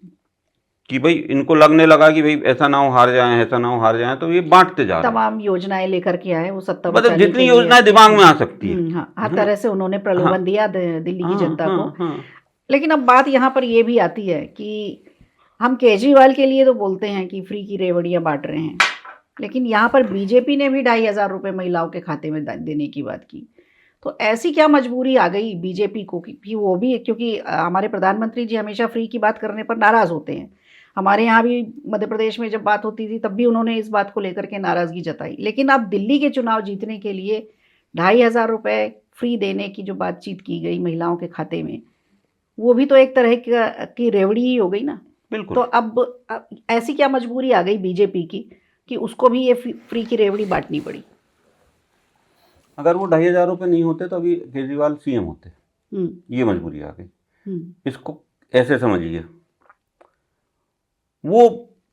कि भाई इनको लगने लगा कि भाई ऐसा ना हो हार जाएं, ऐसा ना हो हार जाएं, तो ये बांटते जा रहे हैं। तमाम योजनाएं लेकर के आए वो सत्ता, मतलब जितनी योजनाएं दिमाग में आ सकती है, हर तरह से उन्होंने प्रलोभन दिया दिल्ली की जनता को। लेकिन अब बात यहाँ पर ये भी आती है कि हम केजरीवाल के लिए तो बोलते हैं कि फ्री की रेवड़ियाँ बांट रहे हैं, लेकिन यहाँ पर बीजेपी ने भी 2,500 रुपये महिलाओं के खाते में देने की बात की। तो ऐसी क्या मजबूरी आ गई बीजेपी को कि वो भी, क्योंकि हमारे प्रधानमंत्री जी हमेशा फ्री की बात करने पर नाराज़ होते हैं। हमारे यहाँ भी मध्य प्रदेश में जब बात होती थी तब भी उन्होंने इस बात को लेकर के नाराज़गी जताई। लेकिन अब दिल्ली के चुनाव जीतने के लिए 2,500 रुपये फ्री देने की जो बातचीत की गई महिलाओं के खाते में, वो भी तो एक तरह की रेवड़ी ही हो गई ना। बिल्कुल। तो अब ऐसी क्या मजबूरी आ गई बीजेपी की कि उसको भी ये फ्री की रेवड़ी बांटनी पड़ी? अगर वो 2,500 रुपये नहीं होते तो अभी केजरीवाल सीएम होते। ये मजबूरी आ गई। इसको ऐसे समझिए, वो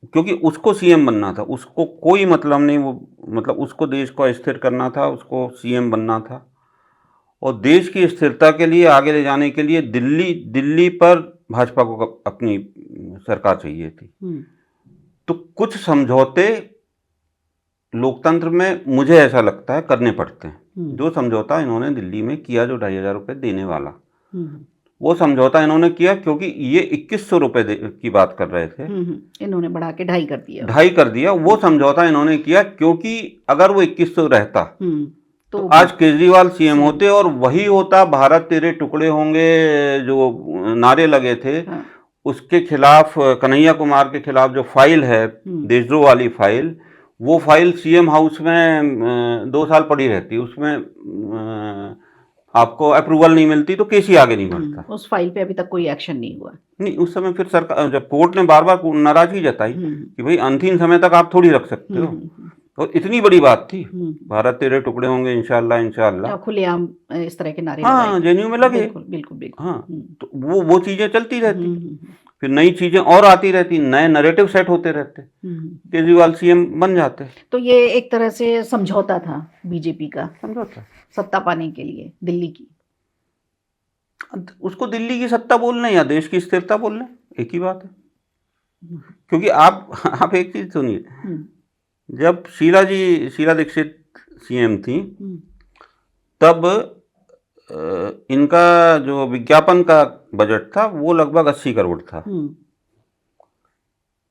क्योंकि उसको सीएम बनना था, उसको कोई मतलब नहीं, वो मतलब उसको देश को अस्थिर करना था, उसको सीएम बनना था। और देश की स्थिरता के लिए, आगे ले जाने के लिए दिल्ली पर भाजपा को अपनी सरकार चाहिए थी। तो कुछ समझौते लोकतंत्र में मुझे ऐसा लगता है करने पड़ते हैं। जो समझौता इन्होंने दिल्ली में किया, जो 2,500 रुपये देने वाला, वो समझौता इन्होंने किया क्योंकि ये 2,100 रुपये की बात कर रहे थे, इन्होंने बढ़ा के 2,500 कर दिया। 2,500 कर दिया। वो समझौता इन्होंने किया क्योंकि अगर वो 2,100 रहता तो आज केजरीवाल सीएम होते, और वही होता भारत तेरे टुकड़े होंगे जो नारे लगे थे। उसके खिलाफ, कन्हैया कुमार के खिलाफ जो फाइल है देशद्रोह वाली फाइल, वो फाइल सीएम हाउस में 2 साल पड़ी रहती, उसमें आपको अप्रूवल नहीं मिलती, तो केस ही आगे नहीं बढ़ता। उस फाइल पे अभी तक कोई एक्शन नहीं हुआ। नहीं, उस समय फिर सरकार, जब कोर्ट ने बार बार नाराजगी जताई कि भाई अंतिम समय तक आप थोड़ी रख सकते हो, और इतनी बड़ी बात थी, भारत तेरे टुकड़े होंगे इंशाल्लाह इंशाल्लाह, खुलेआम इस तरह के नारे, हाँ, जेएनयू में लगे। बिल्कुल। हाँ, तो वो चीजें चलती रहती, फिर नई चीजें और आती रहती, नए नैरेटिव सेट होते रहते, केजरीवाल सीएम बन जाते। तो ये एक तरह से समझौता था बीजेपी का, समझौता सत्ता पाने के लिए दिल्ली की। उसको दिल्ली की सत्ता बोलने या देश की स्थिरता बोलने, एक ही बात है। क्योंकि आप एक चीज सुनिए, जब शीला दीक्षित सीएम थी, तब इनका जो विज्ञापन का बजट था वो लगभग 80 करोड़ था।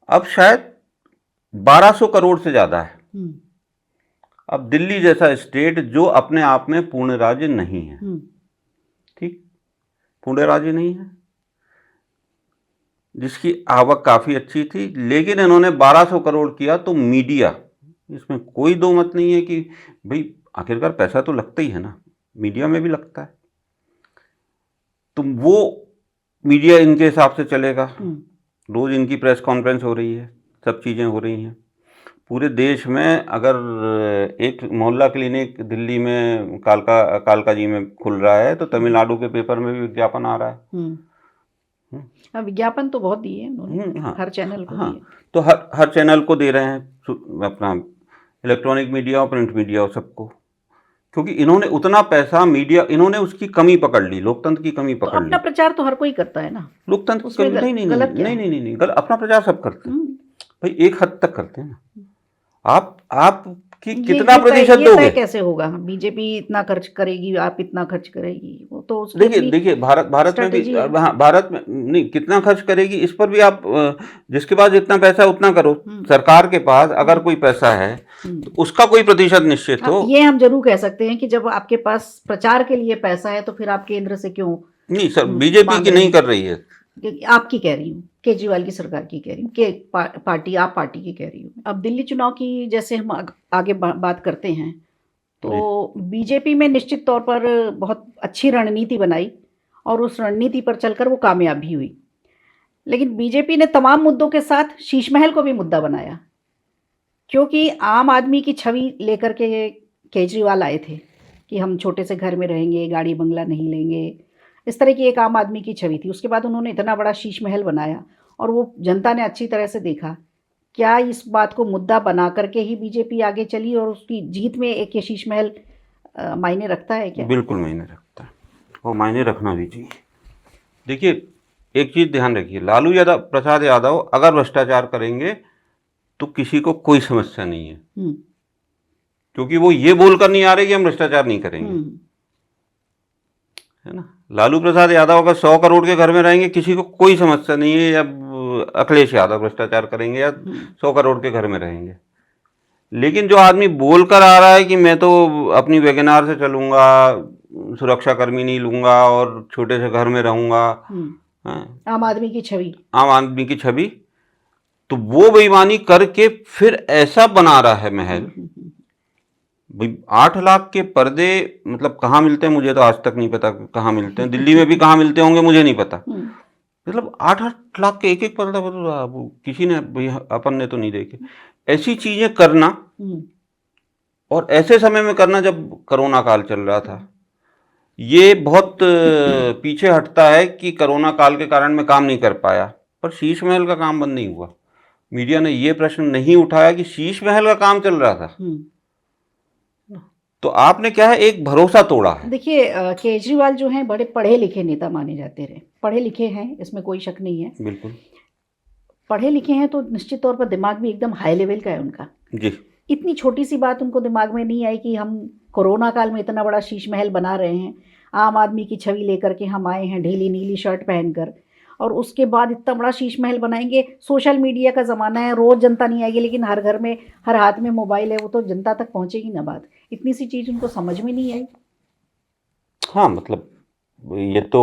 अब शायद 1,200 करोड़ से ज़्यादा है। अब दिल्ली जैसा स्टेट जो अपने आप में पूर्ण राज्य नहीं है, ठीक, पूर्ण राज्य नहीं है, जिसकी आवक काफ़ी अच्छी थी, लेकिन इन्होंने 1,200 करोड़ किया। तो मीडिया, इसमें कोई दो मत नहीं है कि भाई आखिरकार पैसा तो लगता ही है ना, मीडिया में भी लगता है, तो वो मीडिया इनके हिसाब से चलेगा। रोज इनकी प्रेस कॉन्फ्रेंस हो रही है, सब चीज़ें हो रही हैं, पूरे देश में अगर एक मोहल्ला क्लिनिक दिल्ली में कालका जी में खुल रहा है तो तमिलनाडु के पेपर में भी विज्ञापन आ रहा है। हम्म। हाँ, विज्ञापन तो बहुत दिए उन्होंने, हाँ हर चैनल को हाँ, दिए। तो हर चैनल को दे रहे हैं, अपना इलेक्ट्रॉनिक मीडिया और प्रिंट मीडिया और सबको, क्योंकि इन्होंने उतना पैसा मीडिया, इन्होंने उसकी कमी पकड़ ली, लोकतंत्र की कमी तो पकड़ अपना ली। प्रचार तो हर कोई करता है ना, लोकतंत्र की उसमें कमी नहीं नहीं गलत नहीं क्या नहीं है? नहीं नहीं गलत, अपना प्रचार सब करते हैं भाई, एक हद तक करते हैं ना। आपकी कितना प्रतिशत ये तय दोगे? कैसे होगा? बीजेपी इतना खर्च करेगी, आप इतना खर्च करेगी, वो तो उसकी देखिए अपनी देखिए, भारत में भी, स्ट्रेटेजी है। हाँ, भारत में नहीं, कितना खर्च करेगी इस पर भी आप, जिसके पास जितना पैसा है उतना करो। सरकार के पास अगर कोई पैसा है तो उसका कोई प्रतिशत निश्चित हो। ये हम जरूर कह सकते हैं कि जब आपके पास प्रचार के लिए पैसा है तो फिर आप केंद्र से क्यों नहीं सर, बीजेपी मांग की रहे नहीं हैं? कर रही है, आपकी कह रही हूँ, केजरीवाल की सरकार की कह रही हूँ, के पार्टी, आप पार्टी की कह रही हूँ। अब दिल्ली चुनाव की जैसे हम आगे बात करते हैं, तो बीजेपी में निश्चित तौर पर बहुत अच्छी रणनीति बनाई और उस रणनीति पर चलकर वो कामयाब भी हुई। लेकिन बीजेपी ने तमाम मुद्दों के साथ शीश महल को भी मुद्दा बनाया, क्योंकि आम आदमी की छवि लेकर के केजरीवाल आए थे कि हम छोटे से घर में रहेंगे, गाड़ी बंगला नहीं लेंगे, इस तरह की एक आम आदमी की छवि थी। उसके बाद उन्होंने इतना बड़ा शीश महल बनाया और वो जनता ने अच्छी तरह से देखा। क्या इस बात को मुद्दा बना करके ही बीजेपी आगे चली और उसकी जीत में एक ये शीश महल मायने रखता है क्या? बिल्कुल मायने रखता है, वो मायने रखना भी चाहिए। देखिए, एक चीज ध्यान रखिए, लालू प्रसाद यादव अगर भ्रष्टाचार करेंगे तो किसी को कोई समस्या नहीं है, क्योंकि वो ये बोलकर नहीं आ रहे कि हम भ्रष्टाचार नहीं करेंगे, है ना। लालू प्रसाद यादव अगर 100 करोड़ के घर में रहेंगे किसी को कोई समस्या नहीं है, या अखिलेश यादव भ्रष्टाचार करेंगे या 100 करोड़ के घर में रहेंगे। लेकिन जो आदमी बोलकर आ रहा है कि मैं तो अपनी वैगनार से चलूंगा, सुरक्षा कर्मी नहीं लूंगा और छोटे से घर में रहूंगा, आम आदमी की छवि, आम आदमी की छवि, तो वो बेईमानी करके फिर ऐसा बना रहा है महल। भाई 8 लाख के पर्दे मतलब कहाँ मिलते हैं मुझे तो आज तक नहीं पता कहाँ मिलते हैं, दिल्ली में भी कहाँ मिलते होंगे मुझे नहीं पता। मतलब 8-8 लाख के एक पर्दा बदल रहा, वो किसी ने, भाई अपन ने तो नहीं देखे ऐसी चीजें करना, और ऐसे समय में करना जब कोरोना काल चल रहा था। ये बहुत पीछे हटता है कि कोरोना काल के कारण मैं काम नहीं कर पाया, पर शीश महल का काम बंद नहीं हुआ। मीडिया ने ये प्रश्न नहीं उठाया कि शीश महल का काम चल रहा था, तो आपने क्या है, एक भरोसा तोड़ा है। देखिए, केजरीवाल जो हैं बड़े पढ़े लिखे नेता माने जाते रहे, पढ़े लिखे हैं, इसमें कोई शक नहीं है। बिल्कुल पढ़े लिखे हैं तो निश्चित तौर पर दिमाग भी एकदम हाई लेवल का है उनका जी। इतनी छोटी सी बात उनको दिमाग में नहीं आई कि हम कोरोना काल में इतना बड़ा शीश महल बना रहे हैं, आम आदमी की छवि लेकर के हम आए हैं ढीली नीली शर्ट पहनकर, और उसके बाद इतना बड़ा शीश महल बनाएंगे। सोशल मीडिया का ज़माना है, रोज़ जनता नहीं आएगी, लेकिन हर घर में हर हाथ में मोबाइल है, वो तो जनता तक पहुंचेगी ना बात। इतनी सी चीज़ उनको समझ में नहीं आई। हाँ, मतलब ये तो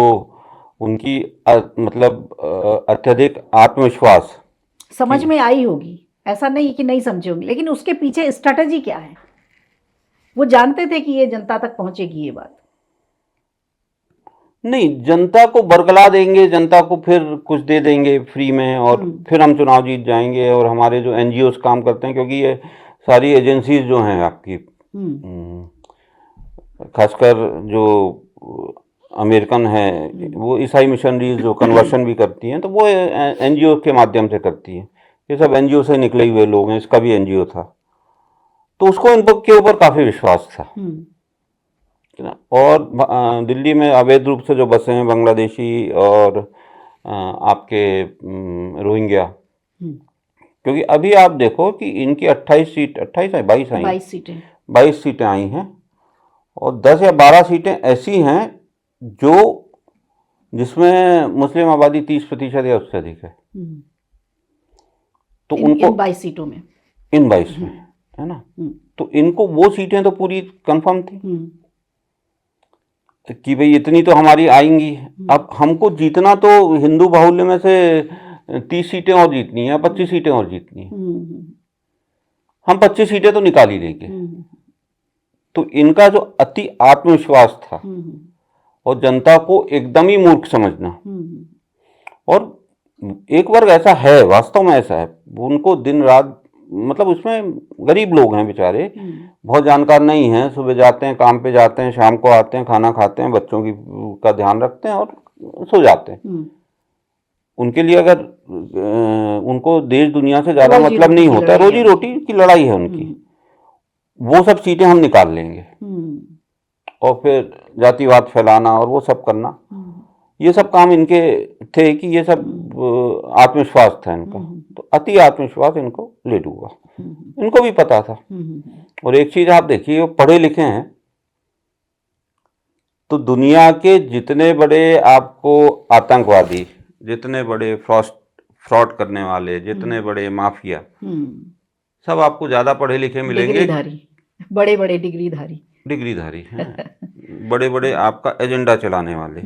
उनकी मतलब अत्यधिक आत्मविश्वास समझ में आई होगी, ऐसा नहीं कि नहीं समझे होंगे, लेकिन उसके पीछे स्ट्रैटेजी क्या है, वो जानते थे कि ये जनता तक पहुंचेगी ये बात। नहीं, जनता को बरगला देंगे, जनता को फिर कुछ दे देंगे फ्री में और फिर हम चुनाव जीत जाएंगे, और हमारे जो एनजीओस काम करते हैं, क्योंकि ये सारी एजेंसीज जो हैं आपकी, खासकर जो अमेरिकन है, वो ईसाई मिशनरीज जो कन्वर्शन भी करती हैं, तो वो एनजीओ के माध्यम से करती हैं। ये सब एनजीओ से निकले हुए लोग हैं, इसका भी एनजीओ था, तो उसको इन के ऊपर काफ़ी विश्वास था। और दिल्ली में अवैध रूप से जो बसे हैं बांग्लादेशी और आपके रोहिंग्या, क्योंकि अभी आप देखो कि इनकी 22 सीटें आई हैं, और 10 या 12 सीटें ऐसी हैं जो जिसमें मुस्लिम आबादी 30% या उससे अधिक है। तो उनको इन 22 सीटों में, इन 22 में, है ना, तो इनको वो सीटें तो पूरी कंफर्म थी कि भाई इतनी तो हमारी आएंगी। अब हमको जीतना तो हिंदू बाहुल्य में से 30 सीटें और जीतनी है, 25 सीटें और जीतनी है, हम 25 सीटें तो निकाल ही देंगे। तो इनका जो अति आत्मविश्वास था और जनता को एकदम ही मूर्ख समझना, और एक वर्ग ऐसा है, वास्तव में ऐसा है, उनको दिन रात मतलब उसमें गरीब लोग हैं बेचारे, बहुत जानकार नहीं हैं, सुबह जाते हैं, काम पे जाते हैं, शाम को आते हैं, खाना खाते हैं, बच्चों की का ध्यान रखते हैं और सो जाते हैं। उनके लिए अगर उनको देश दुनिया से ज़्यादा रोजी मतलब रोटी नहीं की होता है, लड़ाई रोजी है रोटी की लड़ाई है उनकी, वो सब सीटें हम निकाल लेंगे और फिर जातिवाद फैलाना और वो सब करना, ये सब काम इनके थे कि ये सब आत्मविश्वास था इनका, तो अति आत्मविश्वास इनको ले डूबा, इनको भी पता था। और एक चीज आप देखिए, वो पढ़े लिखे हैं, तो दुनिया के जितने बड़े आपको आतंकवादी, जितने बड़े फ्रॉड करने वाले, जितने बड़े माफिया, सब आपको ज्यादा पढ़े लिखे मिलेंगे, डिग्रीधारी, बड़े बड़े डिग्रीधारी हैं, बड़े बड़े आपका एजेंडा चलाने वाले।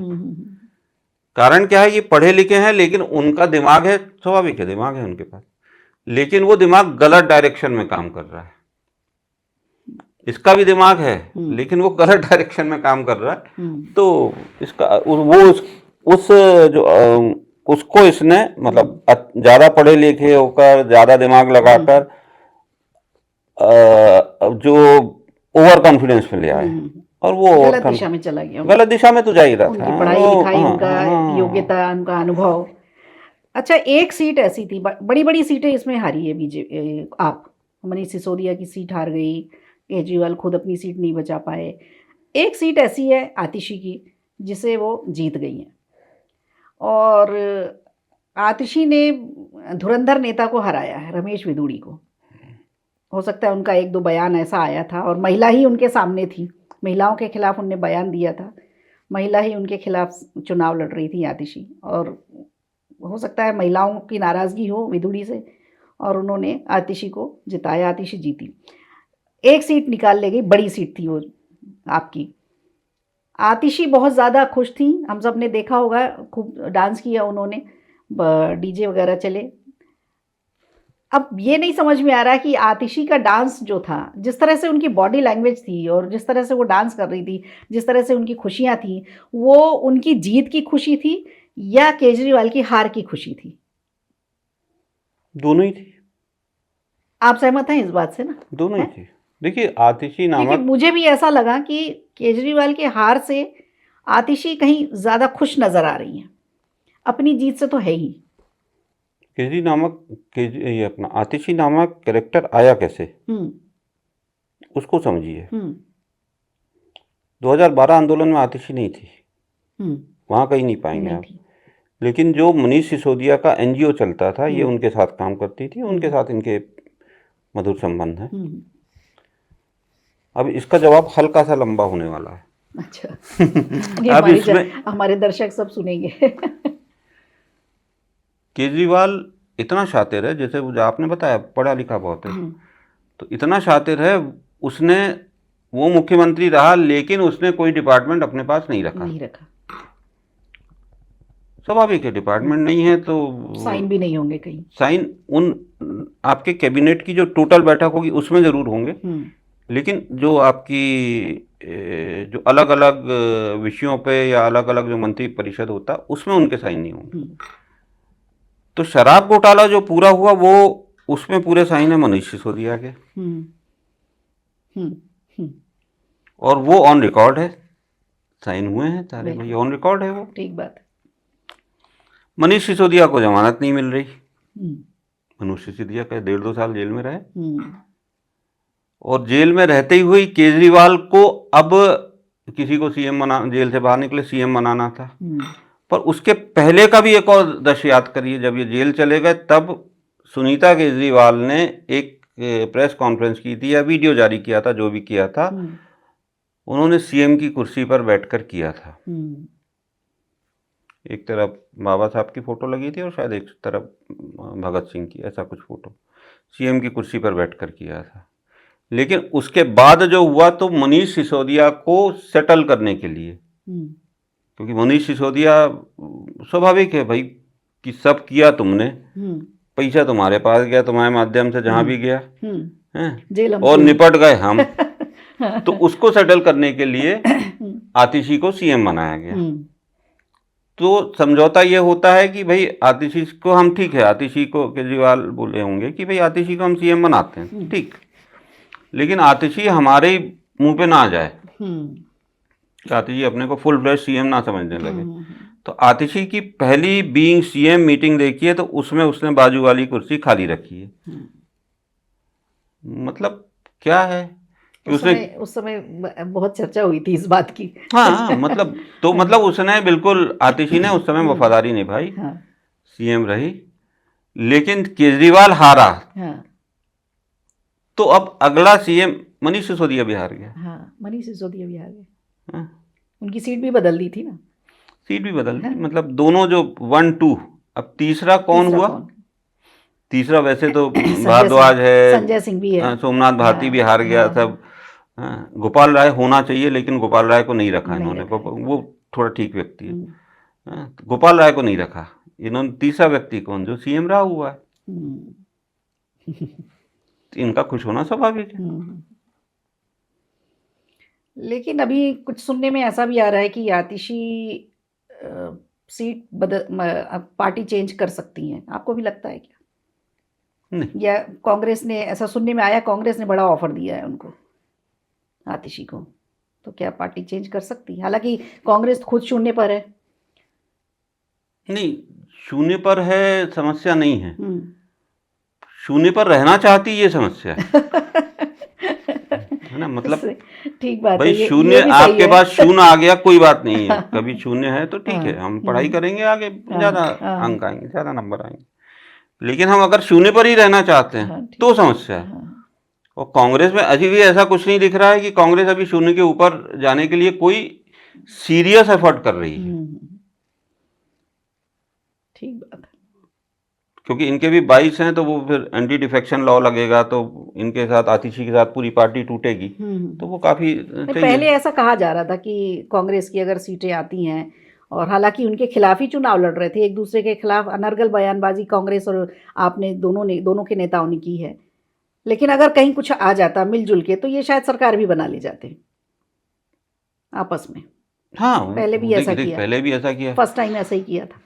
कारण क्या है, ये पढ़े लिखे हैं लेकिन उनका दिमाग है, स्वाभाविक है, दिमाग है उनके पास, लेकिन वो दिमाग गलत डायरेक्शन में काम कर रहा है। इसका भी दिमाग है लेकिन वो गलत डायरेक्शन में काम कर रहा है, तो इसका उस जो उसको इसने मतलब ज्यादा पढ़े लिखे होकर, ज्यादा दिमाग लगाकर जो ओवर कॉन्फिडेंस में ले आए, और वो गलत दिशा में चला गया, गलत दिशा में तो जा ही रहा उनकी था, पढ़ाई लिखाई, उनका योग्यता, उनका अनुभव। अच्छा, एक सीट ऐसी थी, बड़ी बड़ी सीटें इसमें हारी है बीजेपी, आप मनीष सिसोदिया की सीट हार गई, केजरीवाल खुद अपनी सीट नहीं बचा पाए। एक सीट ऐसी है आतिशी की जिसे वो जीत गई हैं, और आतिशी ने धुरंधर नेता को हराया है, रमेश विदुड़ी को। हो सकता है उनका एक दो बयान ऐसा आया था, और महिला ही उनके सामने थी, महिलाओं के खिलाफ उनने बयान दिया था, महिला ही उनके खिलाफ चुनाव लड़ रही थी आतिशी, और हो सकता है महिलाओं की नाराज़गी हो विदुड़ी से, और उन्होंने आतिशी को जिताया, आतिशी जीती। एक सीट निकाल ले गई, बड़ी सीट थी वो आपकी। आतिशी बहुत ज़्यादा खुश थी, हम सब ने देखा होगा, खूब डांस किया उन्होंने, डीजे वगैरह चले। अब ये नहीं समझ में आ रहा कि आतिशी का डांस जो था, जिस तरह से उनकी बॉडी लैंग्वेज थी और जिस तरह से वो डांस कर रही थी, जिस तरह से उनकी खुशियाँ थी, वो उनकी जीत की खुशी थी या केजरीवाल की हार की खुशी थी? दोनों ही थी। आप सहमत हैं इस बात से ना? दोनों ही थी। देखिए, आतिशी नामक, मुझे भी ऐसा लगा कि केजरीवाल के हार से आतिशी कहीं ज़्यादा खुश नज़र आ रही हैं, अपनी जीत से तो है ही। ये अपना आतिशी नामक कैरेक्टर आया कैसे, उसको समझिए। 2012 आंदोलन में आतिशी नहीं थी, वहाँ कहीं नहीं पाएंगे आप, लेकिन जो मनीष सिसोदिया का एनजीओ चलता था, ये उनके साथ काम करती थी, उनके साथ इनके मधुर संबंध है। अब इसका जवाब हल्का सा लंबा होने वाला है। अच्छा अब इसमें हमारे दर्शक सब सुनेंगे। केजरीवाल इतना शातिर है, जैसे वो आपने बताया पढ़ा लिखा बहुत है, तो इतना शातिर है, उसने वो मुख्यमंत्री रहा लेकिन उसने कोई डिपार्टमेंट अपने पास नहीं रखा। स्वाभाविक है, डिपार्टमेंट नहीं है तो साइन भी नहीं होंगे कहीं। साइन उन आपके कैबिनेट की जो टोटल बैठक होगी उसमें जरूर होंगे, लेकिन जो आपकी जो अलग अलग विषयों पे या अलग अलग जो मंत्री परिषद होता उसमें उनके साइन नहीं होंगे। तो शराब घोटाला जो पूरा हुआ वो उसमें पूरे साइन है मनीष सिसोदिया के, और वो ऑन रिकॉर्ड है, साइन हुए हैं सारे भाई, ऑन रिकॉर्ड है वो। ठीक बात है। मनीष सिसोदिया को जमानत नहीं मिल रही, मनीष सिसोदिया का 1.5-2 साल जेल में रहे, और जेल में रहते ही हुई केजरीवाल को अब किसी को सीएम जेल से बाहर निकले सीएम बनाना था। पर उसके पहले का भी एक और दृश्य याद करिए, जब ये जेल चले गए तब सुनीता केजरीवाल ने एक प्रेस कॉन्फ्रेंस की थी या वीडियो जारी किया था, जो भी किया था उन्होंने सीएम की कुर्सी पर बैठकर किया था। एक तरफ बाबा साहब की फोटो लगी थी और शायद एक तरफ भगत सिंह की, ऐसा कुछ फोटो, सीएम की कुर्सी पर बैठकर किया था। लेकिन उसके बाद जो हुआ तो मनीष सिसोदिया को सेटल करने के लिए, क्योंकि मनीष सिसोदिया स्वाभाविक है भाई कि सब किया तुमने, पैसा तुम्हारे पास गया, तुम्हारे माध्यम से जहां भी गया है, और निपट गए हम। तो उसको सेटल करने के लिए आतिशी को सीएम बनाया गया। तो समझौता ये होता है कि भाई आतिशी को हम, ठीक है, आतिशी को केजरीवाल बोले होंगे कि भाई आतिशी को हम सीएम बनाते हैं, ठीक, लेकिन आतिशी हमारे ही मुंह पे ना आ जाए, कि आतिशी अपने को फुल फ्लैश सीएम ना समझने लगे। तो आतिशी की पहली बीइंग सीएम मीटिंग देखिए तो उसमें उसने बाजू वाली कुर्सी खाली रखी है। मतलब क्या है कि उसने, उस समय बहुत चर्चा हुई थी इस बात की। हाँ मतलब, तो मतलब उसने बिल्कुल, आतिशी ने उस समय वफादारी निभाई, हाँ, सीएम रही, लेकिन केजरीवाल हारा। हाँ, तो अब अगला सीएम मनीष सिसोदिया बिहार गया। हाँ, मनीष सिसोदिया भी आ गए। हाँ, उनकी सीट भी बदल दी थी ना। सीट भी बदल दी, मतलब दोनों जो 1 2, अब तीसरा कौन तीसरा हुआ? कौन? तीसरा वैसे तो संजय भारद्वाज सिंह, है, संजय सिंह भी है। सोमनाथ भारती हाँ, भी हार गया, हाँ, सब। गोपाल राय होना चाहिए, लेकिन गोपाल राय को नहीं रखा नहीं इन्होंने, रखा वो थोड़ा ठीक व्यक्ति है। हम्म, तो गोपाल राय को नहीं रखा इन्होंने। तीसरा व्यक्ति कौन, जो सीएम रहा हुआ है, हम्म, इनका खुश होना स्वाभाविक है। लेकिन अभी कुछ सुनने में ऐसा भी आ रहा है कि आतिशी सीट पार्टी चेंज कर सकती हैं। आपको भी लगता है क्या? नहीं, या कांग्रेस ने, ऐसा सुनने में आया, कांग्रेस ने बड़ा ऑफर दिया है उनको, आतिशी को, तो क्या पार्टी चेंज कर सकती है? हालांकि कांग्रेस खुद शून्य पर है। नहीं, शून्य पर है, समस्या नहीं है। हम्म। शून्य पर रहना चाहती, ये समस्या है ना। मतलब ठीक बात है, भाई ये शून्य भी सही आपके है। पास शून्य आ गया, कोई बात नहीं है, कभी शून्य है तो ठीक है, हाँ, हम पढ़ाई करेंगे, आगे हाँ, ज्यादा हाँ, अंक आएंगे, ज्यादा नंबर आएंगे। लेकिन हम अगर शून्य पर ही रहना चाहते हैं हाँ, ठीक तो समस्या है। हाँ, और कांग्रेस में अभी भी ऐसा कुछ नहीं दिख रहा है कि कांग्रेस अभी शून्य के ऊपर जाने के लिए कोई सीरियस एफर्ट कर रही है। ठीक बात है। क्योंकि इनके भी 22 हैं, तो वो फिर एंटी डिफेक्शन लॉ लगेगा, तो इनके साथ, आतिशी के साथ पूरी पार्टी टूटेगी, तो वो काफी नहीं, सही पहले है। ऐसा कहा जा रहा था कि कांग्रेस की अगर सीटें आती हैं, और हालांकि उनके खिलाफ ही चुनाव लड़ रहे थे, एक दूसरे के खिलाफ अनर्गल बयानबाजी कांग्रेस और आपने दोनों के नेताओं ने की है, लेकिन अगर कहीं कुछ आ जाता मिलजुल के, तो ये शायद सरकार भी बना ले जाते आपस में। हाँ, पहले भी ऐसा देख किया, पहले भी ऐसा किया। फर्स्ट टाइम ऐसा ही किया था।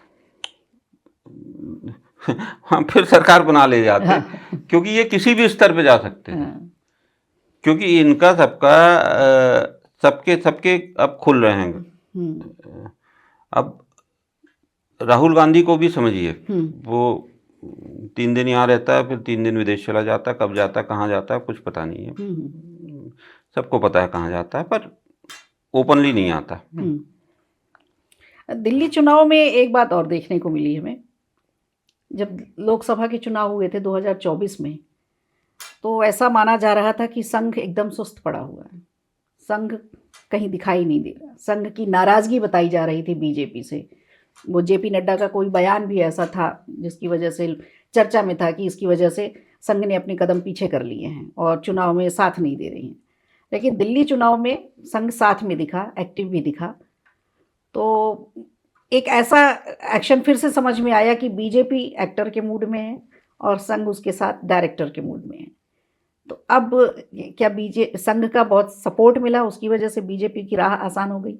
हाँ, फिर सरकार बना ले जाते, हाँ, क्योंकि ये किसी भी स्तर पे जा सकते हैं, हाँ, क्योंकि इनका सबका सबके सबके अब खुल रहे हैं। अब राहुल गांधी को भी समझिए, वो 3 दिन यहाँ रहता है, फिर 3 दिन विदेश चला जाता है, कब जाता है, कहाँ जाता है, कुछ पता नहीं है। सबको पता है कहाँ जाता है, पर ओपनली नहीं आता। दिल्ली चुनाव में एक बात और देखने को मिली हमें, जब लोकसभा के चुनाव हुए थे 2024 में, तो ऐसा माना जा रहा था कि संघ एकदम सुस्त पड़ा हुआ है, संघ कहीं दिखाई नहीं दे रहा, संघ की नाराजगी बताई जा रही थी बीजेपी से। वो जेपी नड्डा का कोई बयान भी ऐसा था जिसकी वजह से चर्चा में था कि इसकी वजह से संघ ने अपने कदम पीछे कर लिए हैं और चुनाव में साथ नहीं दे रही हैं। लेकिन दिल्ली चुनाव में संघ साथ में दिखा, एक्टिव भी दिखा। तो एक ऐसा एक्शन फिर से समझ में आया कि बीजेपी एक्टर के मूड में है और संघ उसके साथ डायरेक्टर के मूड में है। तो अब क्या संघ का बहुत सपोर्ट मिला, उसकी वजह से बीजेपी की राह आसान हो गई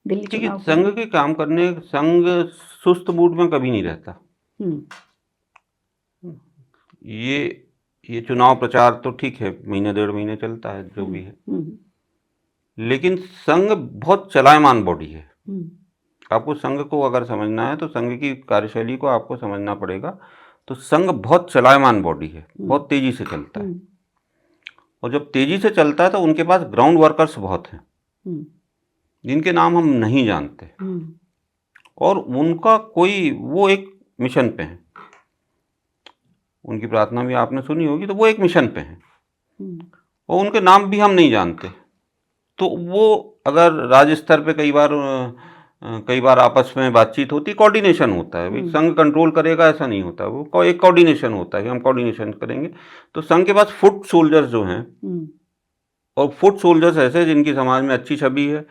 दिल्ली देखिए, चुनाव संघ के काम करने, संघ सुस्त मूड में कभी नहीं रहता। ये चुनाव प्रचार तो ठीक है, महीने 1.5 महीने चलता है, जो भी है, लेकिन संघ बहुत चलायमान बॉडी है। आपको संघ को अगर समझना है तो संघ की कार्यशैली को आपको समझना पड़ेगा। तो संघ बहुत चलायमान बॉडी है, बहुत तेजी से चलता है, और जब तेजी से चलता है तो उनके पास ग्राउंड वर्कर्स बहुत हैं, जिनके नाम हम नहीं जानते, और उनका कोई, वो एक मिशन पे है, उनकी प्रार्थना भी आपने सुनी होगी, तो वो एक मिशन पे है, और उनके नाम भी हम नहीं जानते। तो वो अगर राज्य स्तर पे कई बार आपस में बातचीत होती, कोऑर्डिनेशन होता है, भाई संघ कंट्रोल करेगा ऐसा नहीं होता, वो एक कोऑर्डिनेशन होता है कि हम कोऑर्डिनेशन करेंगे। तो संघ के पास फुट सोल्जर्स जो हैं, और फुट सोल्जर्स ऐसे जिनकी समाज में अच्छी छवि है,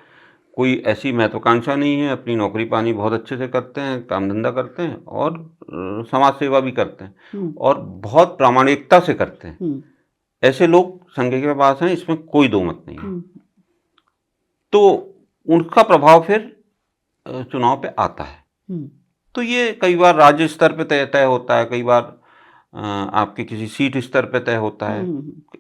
कोई ऐसी महत्वाकांक्षा नहीं है, अपनी नौकरी पानी बहुत अच्छे से करते हैं, काम धंधा करते हैं, और समाज सेवा भी करते हैं, और बहुत प्रामाणिकता से करते हैं, ऐसे लोग संघ के पास हैं, इसमें कोई दो मत नहीं है। तो उनका प्रभाव फिर चुनाव पे आता है। हम्म, तो ये कई बार राज्य स्तर पे तय तय होता है, कई बार आपके किसी सीट स्तर पे तय होता है,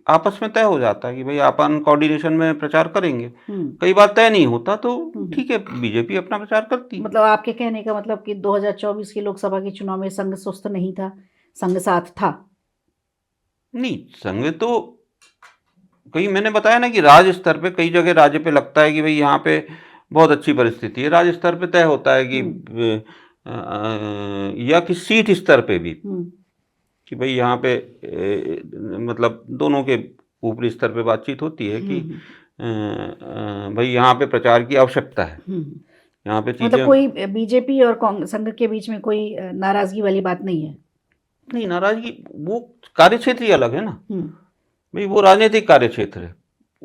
आपस में तय हो जाता है कि भाई अपन कोऑर्डिनेशन में प्रचार करेंगे। कई बार तय नहीं होता तो ठीक है, बीजेपी अपना प्रचार करती है। मतलब आपके कहने का मतलब कि 2024 के लोकसभा के चुनाव में संघ सुस्त नहीं था, संघ साथ था। नहीं, संघ तो कई, मैंने बताया ना कि राज्य स्तर पे कई जगह राज्य पे लगता है कि भाई यहाँ पे बहुत अच्छी परिस्थिति है, राज्य स्तर पे तय होता है कि या कि सीट स्तर पे भी कि भाई यहाँ पे मतलब दोनों के ऊपरी स्तर पे बातचीत होती है कि भाई यहाँ पे प्रचार की आवश्यकता है, यहाँ पे मतलब चीजें। कोई बीजेपी और कांग्रेस संघ के बीच में कोई नाराजगी वाली बात नहीं है। नहीं, नाराजगी, वो कार्यक्षेत्र ही अलग है ना भाई, वो राजनीतिक कार्यक्षेत्र है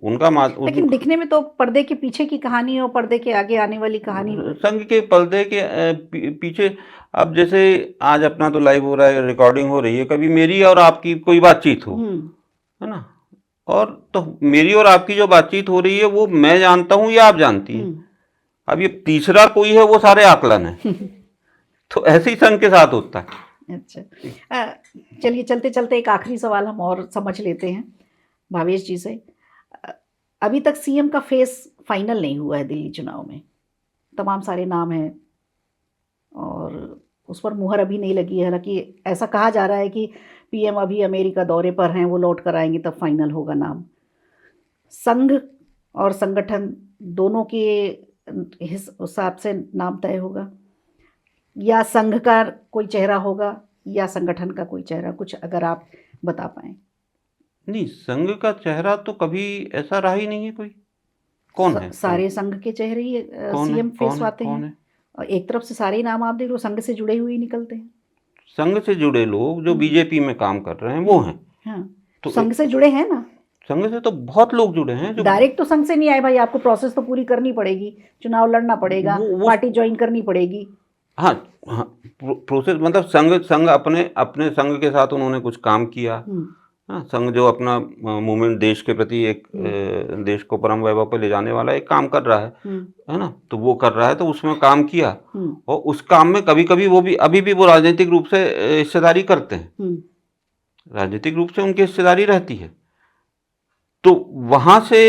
उनका। लेकिन दिखने में तो पर्दे के पीछे की कहानी और पर्दे के आगे आने वाली कहानी। संघ के पर्दे के पीछे, अब जैसे आज अपना तो लाइव हो रहा है, रिकॉर्डिंग हो रही है, कभी मेरी और आपकी कोई बातचीत हो, है ना, और तो मेरी और आपकी जो बातचीत हो रही है वो मैं जानता हूँ या आप जानती हैं। अब ये तीसरा कोई है, वो सारे आकलन है। तो ऐसे ही संघ के साथ होता है। अच्छा, चलिए चलते चलते एक आखिरी सवाल हम और समझ लेते हैं भावेश जी से। अभी तक सीएम का फेस फाइनल नहीं हुआ है दिल्ली चुनाव में, तमाम सारे नाम हैं और उस पर मुहर अभी नहीं लगी है। हालांकि ऐसा कहा जा रहा है कि पीएम अभी अमेरिका दौरे पर हैं, वो लौट कर आएंगे तब फाइनल होगा नाम। संघ और संगठन दोनों के हिसाब से नाम तय होगा, या संघ का कोई चेहरा होगा या संगठन का कोई चेहरा, कुछ अगर आप बता पाएं। नहीं, संघ का चेहरा तो कभी ऐसा रहा ही नहीं है कोई। कौन है? सारे संघ के चेहरे ही सीएम फेस आते हैं। और एक तरफ से सारे नाम आप देख लो संघ से जुड़े हुए ही निकलते हैं। संघ से जुड़े लोग जो बीजेपी में काम कर रहे हैं वो हैं। हाँ, तो संघ से जुड़े हैं ना। संघ से तो बहुत लोग जुड़े हैं जो डायरेक्ट तो संघ से नहीं आए भाई, आपको प्रोसेस तो पूरी करनी पड़ेगी, चुनाव लड़ना पड़ेगा, पार्टी ज्वाइन करनी पड़ेगी। हाँ, प्रोसेस मतलब संघ अपने संघ के साथ उन्होंने कुछ काम किया। हाँ, संघ जो अपना मूवमेंट देश के प्रति एक देश को परम वैभव पे ले जाने वाला एक काम कर रहा है ना, तो वो कर रहा है, तो उसमें काम किया। और उस काम में कभी कभी वो भी अभी भी वो राजनीतिक रूप से हिस्सेदारी करते हैं, राजनीतिक रूप से उनकी हिस्सेदारी रहती है। तो वहां से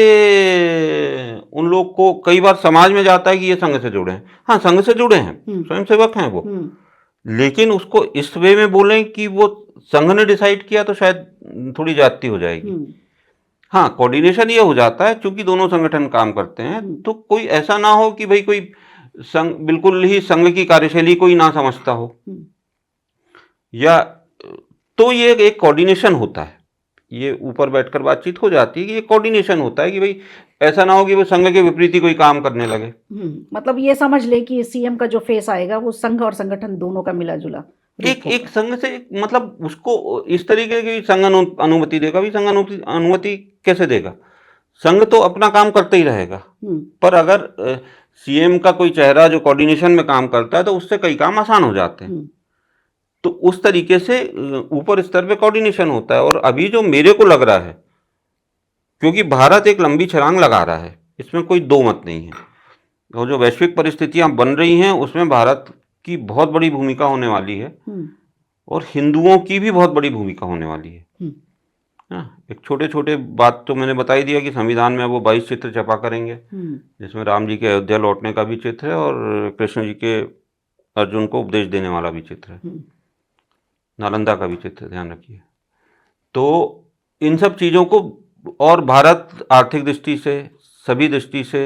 उन लोग को कई बार समाज में जाता है कि ये संघ से जुड़े हैं। हाँ, संघ से जुड़े हैं, स्वयंसेवक हैं वो, लेकिन उसको इस वे में बोलें कि वो संघ ने डिसाइड किया तो शायद थोड़ी ज्यादती हो जाएगी। हाँ, कोऑर्डिनेशन ये हो जाता है क्योंकि दोनों संगठन काम करते हैं, तो कोई ऐसा ना हो कि भाई कोई संघ बिल्कुल ही संघ की कार्यशैली कोई ना समझता हो, या तो ये एक कोऑर्डिनेशन होता है, ये ऊपर बैठकर बातचीत हो जाती है कि ये कोऑर्डिनेशन होता है कि भाई ऐसा ना हो कि वो संघ के विपरीत ही कोई काम करने लगे। मतलब ये समझ ले कि सीएम का जो फेस आएगा वो संघ और संगठन दोनों का मिला जुला एक संघ से, मतलब उसको इस तरीके की संघ अनुमति देगा भी, संघ अनुमति कैसे देगा? संघ तो अपना काम करते ही रहेगा, पर अगर सीएम का कोई चेहरा जो कोऑर्डिनेशन में काम करता है तो उससे कई काम आसान हो जाते हैं। तो उस तरीके से ऊपर स्तर पे कोऑर्डिनेशन होता है। और अभी जो मेरे को लग रहा है, क्योंकि भारत एक लंबी छलांग लगा रहा है, इसमें कोई दो मत नहीं है, और जो वैश्विक परिस्थितियां बन रही हैं उसमें भारत की बहुत बड़ी भूमिका होने वाली है, और हिंदुओं की भी बहुत बड़ी भूमिका होने वाली है। एक छोटे छोटे बात तो मैंने बता ही दिया कि संविधान में वो 22 चित्र छपा करेंगे, जिसमें राम जी के अयोध्या लौटने का भी चित्र है और कृष्ण जी के अर्जुन को उपदेश देने वाला भी चित्र है, नालंदा का भी चित्र, ध्यान रखिए। तो इन सब चीज़ों को, और भारत आर्थिक दृष्टि से, सभी दृष्टि से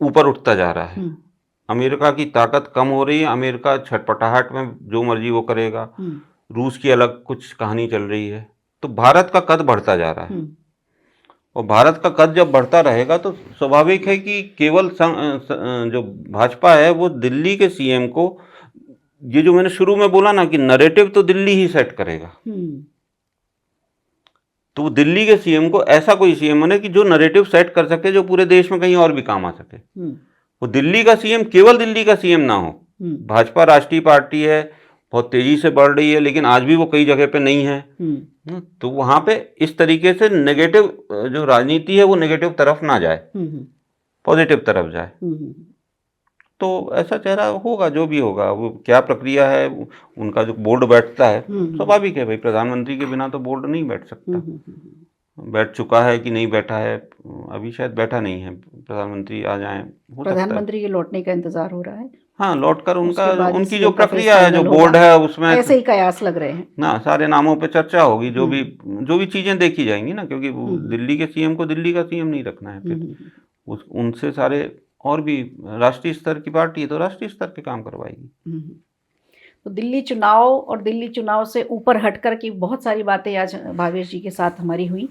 ऊपर उठता जा रहा है। अमेरिका की ताकत कम हो रही है, अमेरिका छटपटाहट में जो मर्जी वो करेगा, रूस की अलग कुछ कहानी चल रही है, तो भारत का कद बढ़ता जा रहा है। और भारत का कद जब बढ़ता रहेगा तो स्वाभाविक है कि केवल जो भाजपा है वो दिल्ली के सीएम को, ये जो मैंने शुरू में बोला ना कि नैरेटिव तो दिल्ली ही सेट करेगा, तो वो दिल्ली के सीएम को ऐसा कोई सीएम बने कि जो नैरेटिव सेट कर सके, जो पूरे देश में कहीं और भी काम आ सके। वो दिल्ली का सीएम केवल दिल्ली का सीएम ना हो। भाजपा राष्ट्रीय पार्टी है, बहुत तेजी से बढ़ रही है, लेकिन आज भी वो कई जगह पे नहीं है। तो वहां पे इस तरीके से नेगेटिव जो राजनीति है वो नेगेटिव तरफ ना जाए, पॉजिटिव तरफ जाए। तो ऐसा चेहरा होगा, जो भी होगा। वो क्या प्रक्रिया है, उनका जो बोर्ड बैठता है, स्वाभाविक है भाई, प्रधानमंत्री के बिना तो बोर्ड नहीं बैठ सकता। बैठ चुका है कि नहीं बैठा है, अभी शायद बैठा नहीं है, प्रधानमंत्री आ जाएं, हो सकता है। प्रधानमंत्री के लौटने का इंतजार हो रहा है, हाँ, लौटकर उनका उसके बाद उनकी CM जो का प्रक्रिया है, जो फाइनल बोर्ड होगा। है, उसमें ऐसे ही कयास लग रहे हैं। ना सारे नामों पे चर्चा होगी, जो भी चीजें देखी जाएंगी ना, क्योंकि वो दिल्ली के सीएम को दिल्ली का सीएम नहीं रखना है, फिर उनसे सारे और भी राष्ट्रीय स्तर की पार्टी है तो राष्ट्रीय स्तर पे काम करवाएगी। तो दिल्ली चुनाव और दिल्ली चुनाव से ऊपर हटकर की बहुत सारी बातें आज भावेश जी के साथ हमारी हुई,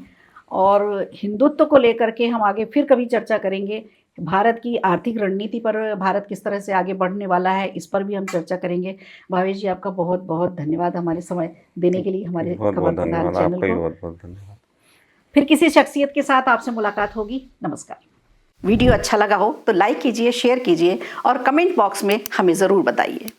और हिंदुत्व को लेकर के हम आगे फिर कभी चर्चा करेंगे। भारत की आर्थिक रणनीति पर भारत किस तरह से आगे बढ़ने वाला है, इस पर भी हम चर्चा करेंगे। भावेश जी, आपका बहुत बहुत धन्यवाद हमारे समय देने के लिए हमारे बहुत बहुत खबर प्रधान धन्यवाद, चैनल आपका भी को। बहुत बहुत धन्यवाद। फिर किसी शख्सियत के साथ आपसे मुलाकात होगी। नमस्कार। वीडियो अच्छा लगा हो तो लाइक कीजिए, शेयर कीजिए और कमेंट बॉक्स में हमें ज़रूर बताइए।